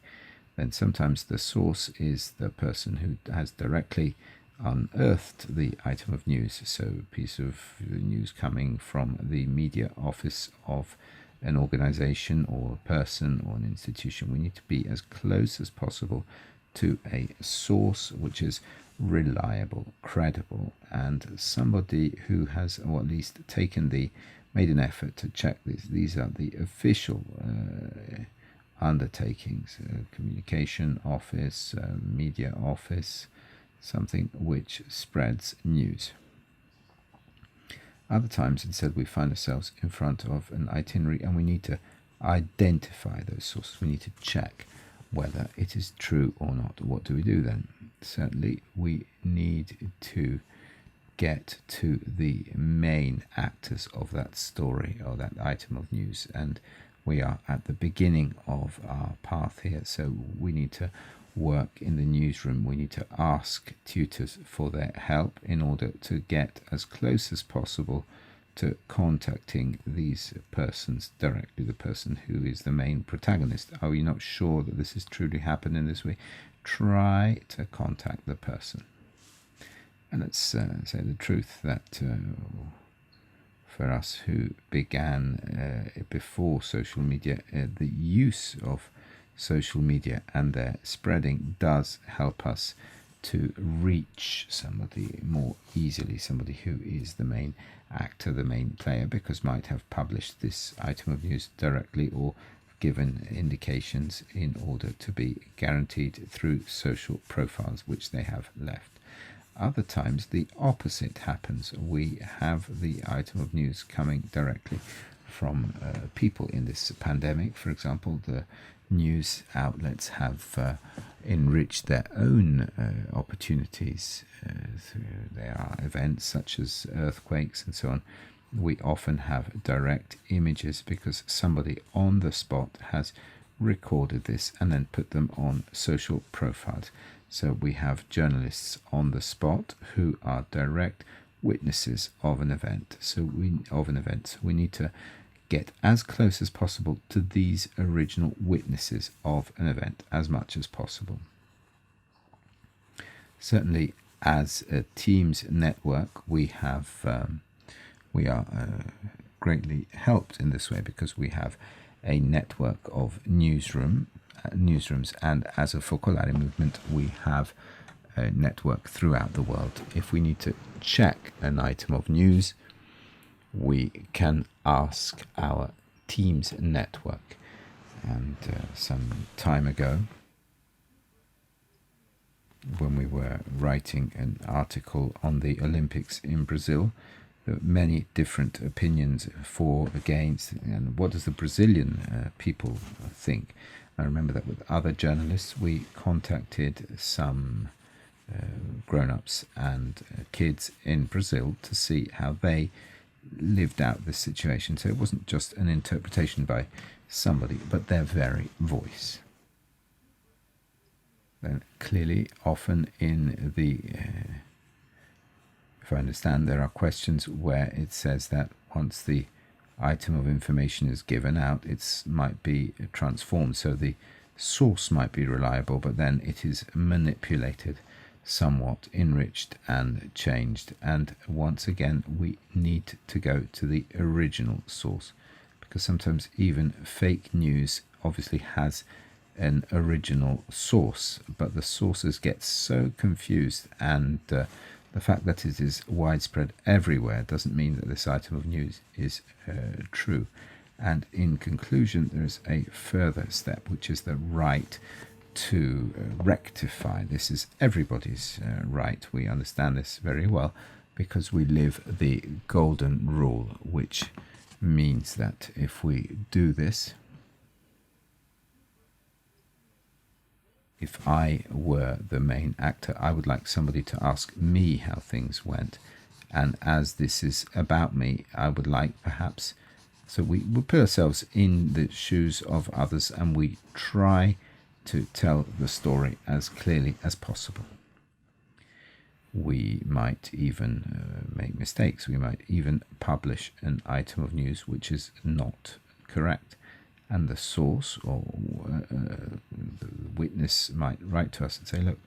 Then sometimes the source is the person who has directly unearthed the item of news. So a piece of news coming from the media office of an organization or a person or an institution. We need to be as close as possible to a source which is reliable, credible, and somebody who has, or at least made an effort to check this. These are the official undertakings, communication office, media office, something which spreads news. Other times, instead, we find ourselves in front of an itinerary and we need to identify those sources. We need to check whether it is true or not. What do we do then? Certainly, we need to get to the main actors of that story or that item of news, and we are at the beginning of our path here, so we need to work in the newsroom. We need to ask tutors for their help in order to get as close as possible to contacting these persons directly, the person who is the main protagonist. Are we not sure that this has truly happened in this way? Try to contact the person. And let's say the truth that for us who began before social media, the use of social media and their spreading does help us to reach somebody more easily, somebody who is the main actor, the main player, because might have published this item of news directly or given indications in order to be guaranteed through social profiles which they have left. Other times the opposite happens. We have the item of news coming directly from people in this pandemic. For example, the news outlets have enriched their own opportunities. There are events such as earthquakes and so on. We often have direct images because somebody on the spot has recorded this and then put them on social profiles. So we have journalists on the spot who are direct witnesses of an event. So we need to get as close as possible to these original witnesses of an event as much as possible. Certainly, as a Teams network, we are greatly helped in this way because we have a network of newsrooms, and as a Focolare movement, we have a network throughout the world. If we need to check an item of news, we can ask our Teams network. And some time ago, when we were writing an article on the Olympics in Brazil, there were many different opinions for, against, and what does the Brazilian people think? I remember that with other journalists, we contacted some grown-ups and kids in Brazil to see how they lived out this situation. So it wasn't just an interpretation by somebody, but their very voice. Then clearly, often in the, if I understand, there are questions where it says that once the item of information is given out, it might be transformed. So the source might be reliable, but then it is manipulated, somewhat enriched and changed. And once again, we need to go to the original source, because sometimes even fake news obviously has an original source, but the sources get so confused and The fact that it is widespread everywhere doesn't mean that this item of news is true. And in conclusion, there is a further step, which is the right to rectify. This is everybody's right. We understand this very well because we live the golden rule, which means that if we do this, if I were the main actor, I would like somebody to ask me how things went. And as this is about me, I would like perhaps, so we put ourselves in the shoes of others and we try to tell the story as clearly as possible. We might even make mistakes. We might even publish an item of news which is not correct. And the source or the witness might write to us and say, look,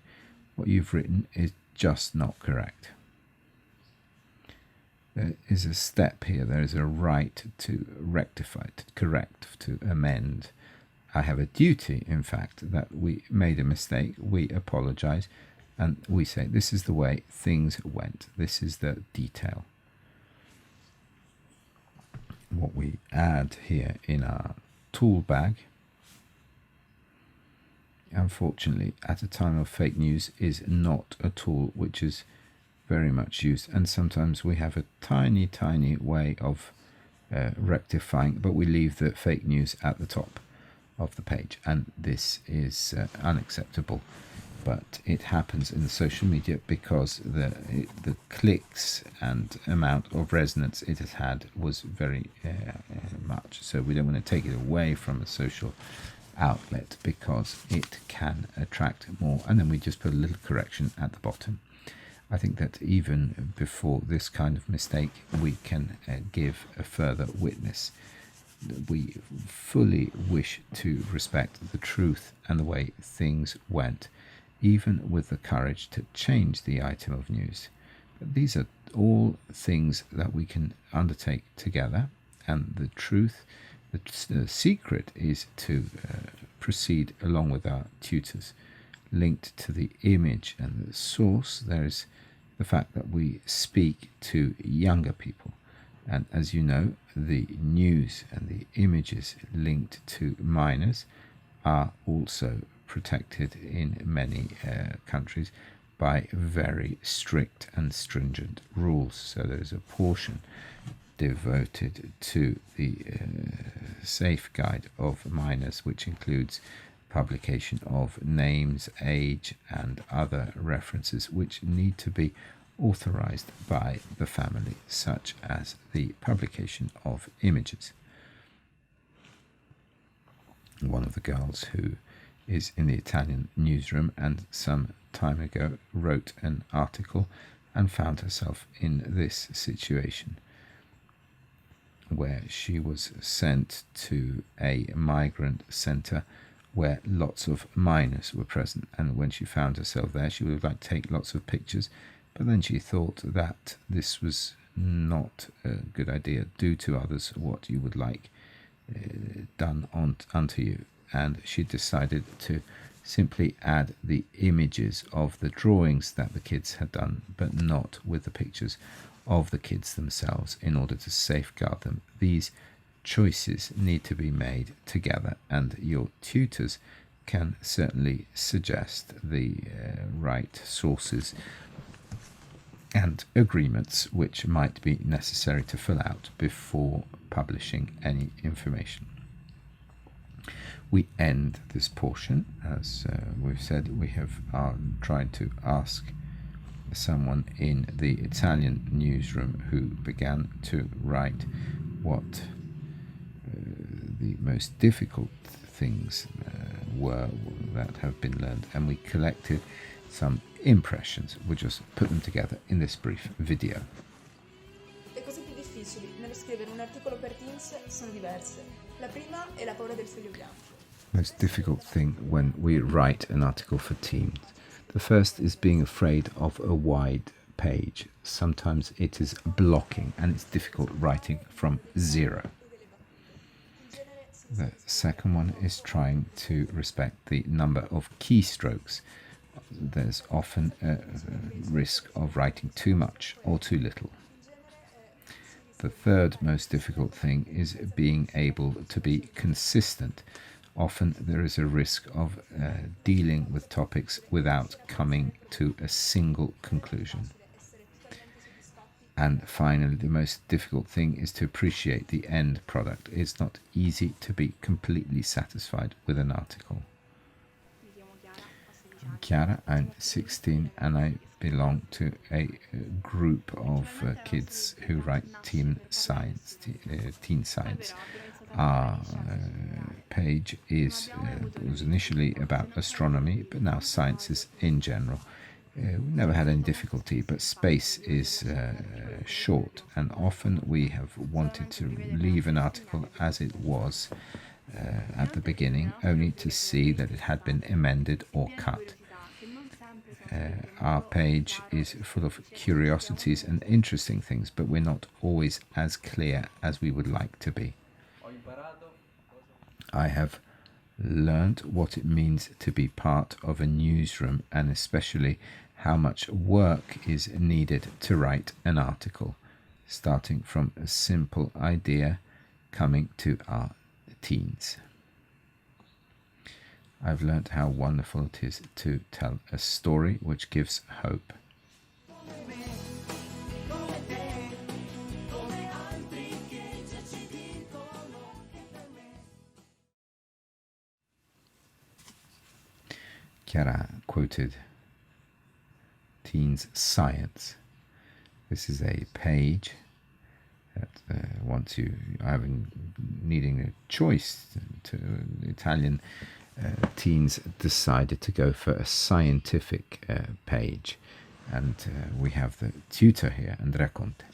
what you've written is just not correct. There is a step here. There is a right to rectify, to correct, to amend. I have a duty, in fact, that we made a mistake, we apologize, and we say, this is the way things went. This is the detail. What we add here in our tool bag, unfortunately, at a time of fake news, is not a tool which is very much used. And sometimes we have a tiny way of rectifying, but we leave the fake news at the top of the page, and this is unacceptable. But it happens in the social media because the clicks and amount of resonance it has had was very much. So we don't want to take it away from a social outlet because it can attract more. And then we just put a little correction at the bottom. I think that even before this kind of mistake, we can give a further witness. We fully wish to respect the truth and the way things went, even with the courage to change the item of news. But these are all things that we can undertake together, and the truth, the secret is to proceed along with our tutors. Linked to the image and the source, there is the fact that we speak to younger people. And as you know, the news and the images linked to minors are also protected in many countries by very strict and stringent rules. So there's a portion devoted to the safeguard of minors, which includes publication of names, age, and other references which need to be authorized by the family, such as the publication of images. One of the girls who is in the Italian newsroom and some time ago wrote an article and found herself in this situation where she was sent to a migrant center where lots of minors were present, and when she found herself there she would have liked to take lots of pictures, but then she thought that this was not a good idea. Do to others what you would like done unto you. And she decided to simply add the images of the drawings that the kids had done, but not with the pictures of the kids themselves, in order to safeguard them. These choices need to be made together, and your tutors can certainly suggest the right sources and agreements which might be necessary to fill out before publishing any information. We end this portion, as we've said. We have tried to ask someone in the Italian newsroom who began to write what the most difficult things were that have been learned, and we collected some impressions. We'll just put them together in this brief video. Le cose più difficili nello scrivere un articolo per Teens sono diverse. La prima è la paura del foglio bianco. Most difficult thing when we write an article for teens. The first is being afraid of a wide page. Sometimes it is blocking and it's difficult writing from zero. The second one is trying to respect the number of keystrokes there's often a risk of writing too much or too little. The third most difficult thing is being able to be consistent. Often there is a risk of dealing with topics without coming to a single conclusion. And finally, the most difficult thing is to appreciate the end product. It's not easy to be completely satisfied with an article. Chiara, I'm 16 and I belong to a group of kids who write teen science. Our page was initially about astronomy, but now sciences in general. We've never had any difficulty, but space is short, and often we have wanted to leave an article as it was at the beginning, only to see that it had been amended or cut. Our page is full of curiosities and interesting things, but we're not always as clear as we would like to be. I have learned what it means to be part of a newsroom, and especially how much work is needed to write an article, starting from a simple idea coming to our teens. I've learnt how wonderful it is to tell a story which gives hope. Chiara quoted Teens Science. This is a page that once you are needing a choice to Italian teens decided to go for a scientific page, and we have the tutor here, Andrea Conte.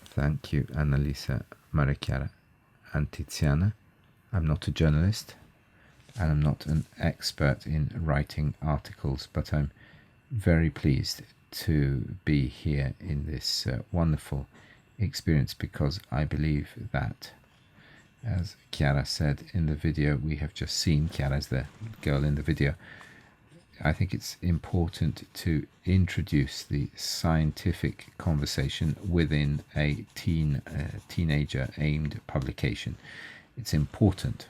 Thank you, Annalisa, Maria Chiara, and Tiziana. I'm not a journalist, and I'm not an expert in writing articles, but I'm very pleased to be here in this wonderful experience, because I believe that, as Chiara said in the video we have just seen, Chiara's the girl in the video, I think it's important to introduce the scientific conversation within a teenager-aimed publication. It's important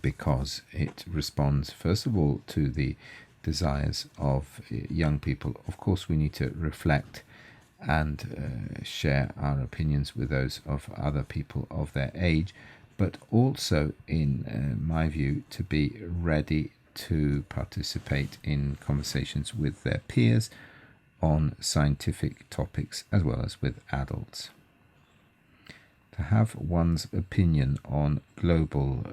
because it responds, first of all, to the desires of young people. Of course, we need to reflect and share our opinions with those of other people of their age, but also, in my view, to be ready to participate in conversations with their peers on scientific topics as well as with adults. To have one's opinion on global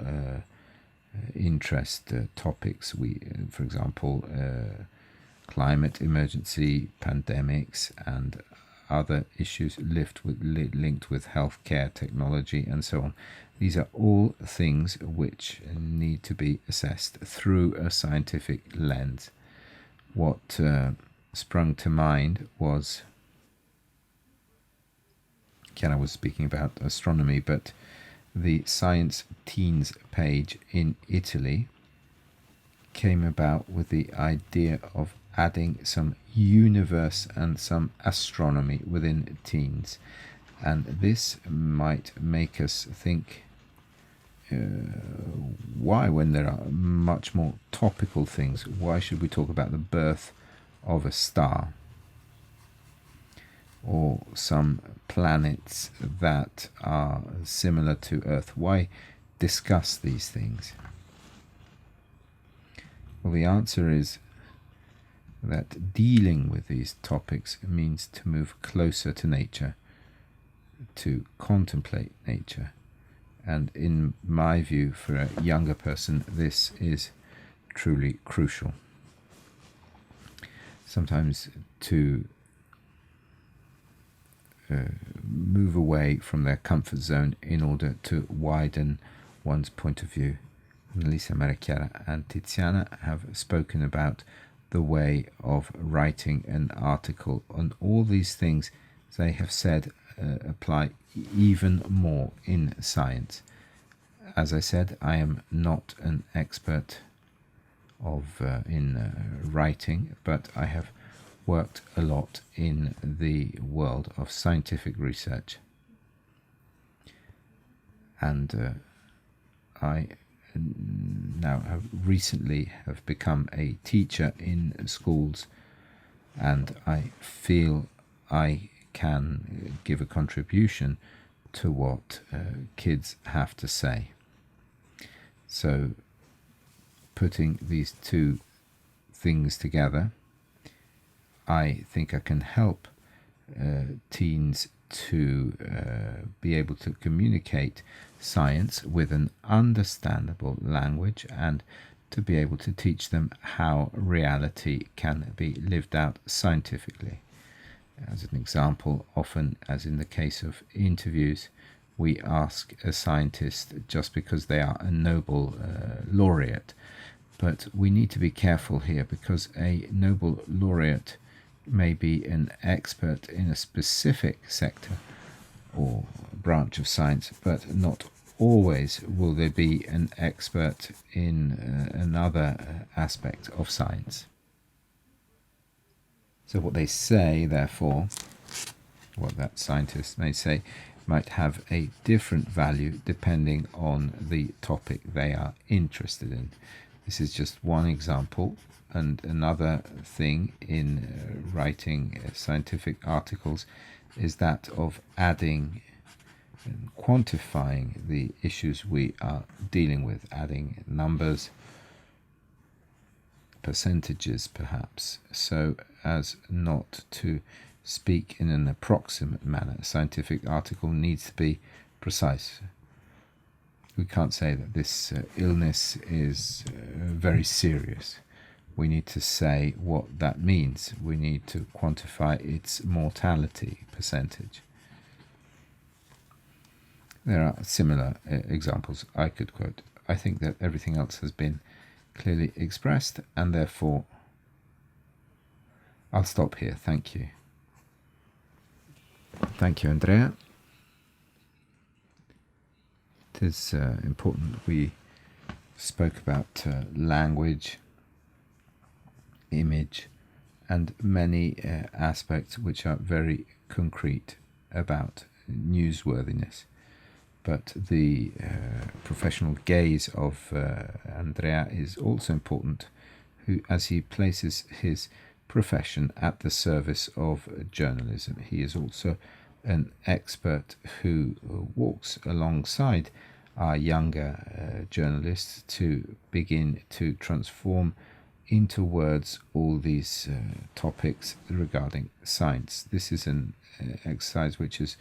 interest topics, for example, climate emergency, pandemics, and other issues linked with healthcare, technology, and so on. These are all things which need to be assessed through a scientific lens. What sprung to mind was, Chiara was speaking about astronomy, but the Science Teens page in Italy came about with the idea of adding some universe and some astronomy within teens. And this might make us think, why, when there are much more topical things, why should we talk about the birth of a star or some planets that are similar to Earth? Why discuss these things? Well, the answer is that dealing with these topics means to move closer to nature, to contemplate nature. And in my view, for a younger person, this is truly crucial. Sometimes to move away from their comfort zone in order to widen one's point of view. Annalisa, Maria Chiara, and Tiziana have spoken about the way of writing an article, and all these things they have said apply even more in science. As I said, I am not an expert in writing, but I have worked a lot in the world of scientific research, and I now have recently become a teacher in schools, and I feel I can give a contribution to what kids have to say. So putting these two things together, I think I can help teens to be able to communicate science with an understandable language, and to be able to teach them how reality can be lived out scientifically. As an example, often, as in the case of interviews, we ask a scientist just because they are a Nobel laureate. But we need to be careful here, because a Nobel laureate may be an expert in a specific sector or branch of science, but not always will they be an expert in another aspect of science. So what they say, therefore, what that scientist may say, might have a different value depending on the topic they are interested in. This is just one example. And another thing in writing scientific articles is that of adding and quantifying the issues we are dealing with, adding numbers, percentages perhaps, so as not to speak in an approximate manner. A scientific article needs to be precise. We can't say that this illness is very serious. We need to say what that means. We need to quantify its mortality percentage. There are similar examples I could quote. I think that everything else has been clearly expressed, and therefore I'll stop here. Thank you. Thank you, Andrea. It is important. We spoke about language, image, and many aspects which are very concrete about newsworthiness. But the professional gaze of Andrea is also important, as he places his profession at the service of journalism. He is also an expert who walks alongside our younger journalists to begin to transform into words all these topics regarding science. This is an exercise which is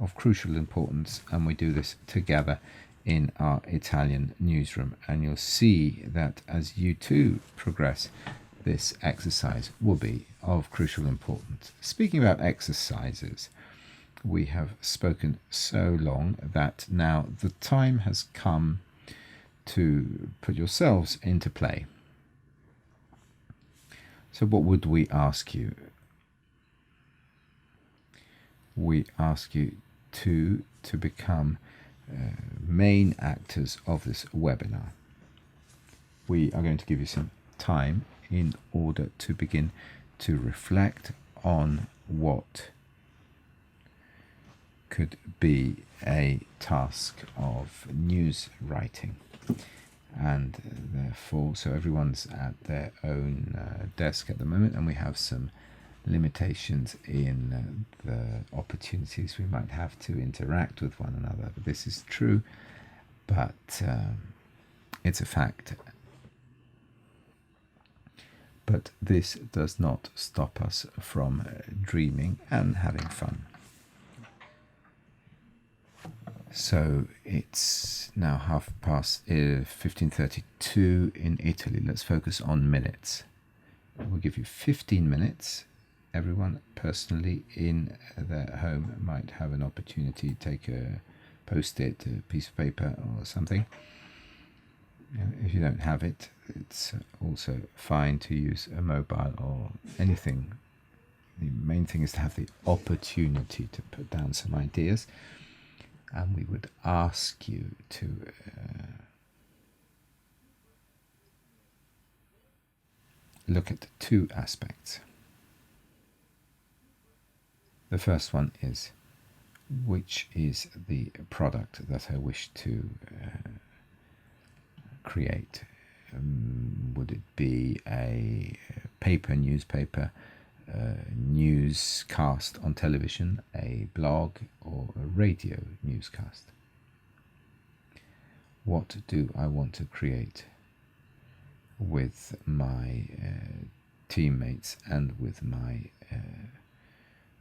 of crucial importance, and we do this together in our Italian newsroom. And you'll see that as you too progress, this exercise will be of crucial importance. Speaking about exercises, we have spoken so long that now the time has come to put yourselves into play. So what would we ask you? We ask you to become main actors of this webinar. We are going to give you some time in order to begin to reflect on what could be a task of news writing. And therefore, so everyone's at their own desk at the moment, and we have some limitations in the opportunities we might have to interact with one another. But this is true, but it's a fact. But this does not stop us from dreaming and having fun. So it's now 15:32 in Italy. Let's focus on minutes. We'll give you 15 minutes. Everyone personally in their home might have an opportunity to take a post-it, a piece of paper or something. If you don't have it, it's also fine to use a mobile or anything. The main thing is to have the opportunity to put down some ideas. and we would ask you to look at two aspects. The first one is, which is the product that I wish to create? Would it be a newspaper, newscast on television, a blog, or a radio newscast? What do I want to create with my teammates and with my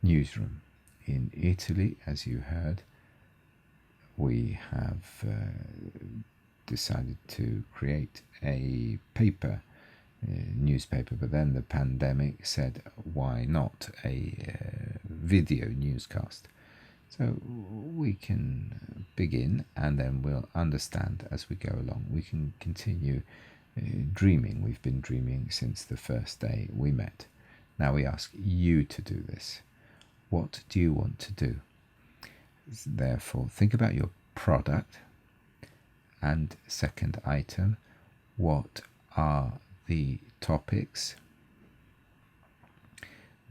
newsroom? In Italy, as you heard, we have decided to create a newspaper, but then the pandemic said, why not a video newscast? So we can begin, and then we'll understand as we go along. We can continue dreaming. We've been dreaming since the first day we met. Now we ask you to do this. What do you want to do? Therefore, think about your product. And second item, what are the topics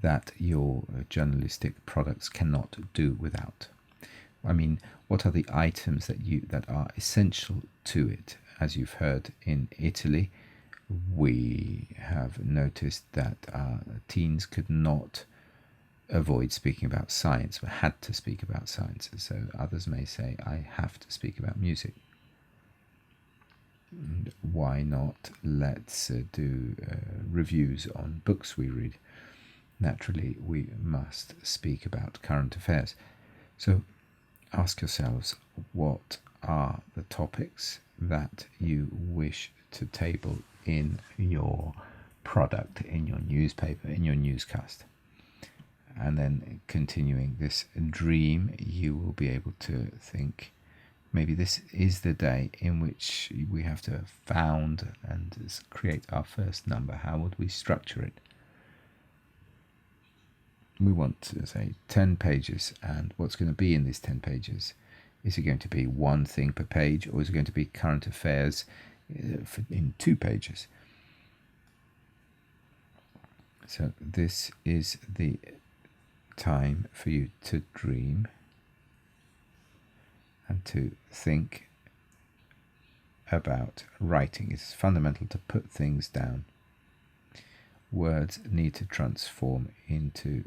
that your journalistic products cannot do without? I mean, what are the items that are essential to it? As you've heard, in Italy, we have noticed that teens could not avoid speaking about science, but had to speak about science. So others may say, I have to speak about music. And why not? Let's do reviews on books we read. Naturally, we must speak about current affairs. So ask yourselves, what are the topics that you wish to table in your product, in your newspaper, in your newscast? And then continuing this dream, you will be able to think, maybe this is the day in which we have to found and create our first number. How would we structure it? We want to say 10 pages, and what's going to be in these 10 pages? Is it going to be one thing per page, or is it going to be current affairs in 2 pages? So this is the time for you to dream and to think about writing. It's fundamental to put things down. Words need to transform into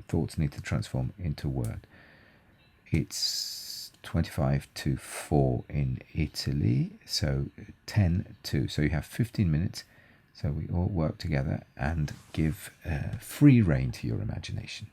thoughts need to transform into word. It's 25 to 4 in Italy, so 10 to. So you have 15 minutes. So we all work together and give free rein to your imagination.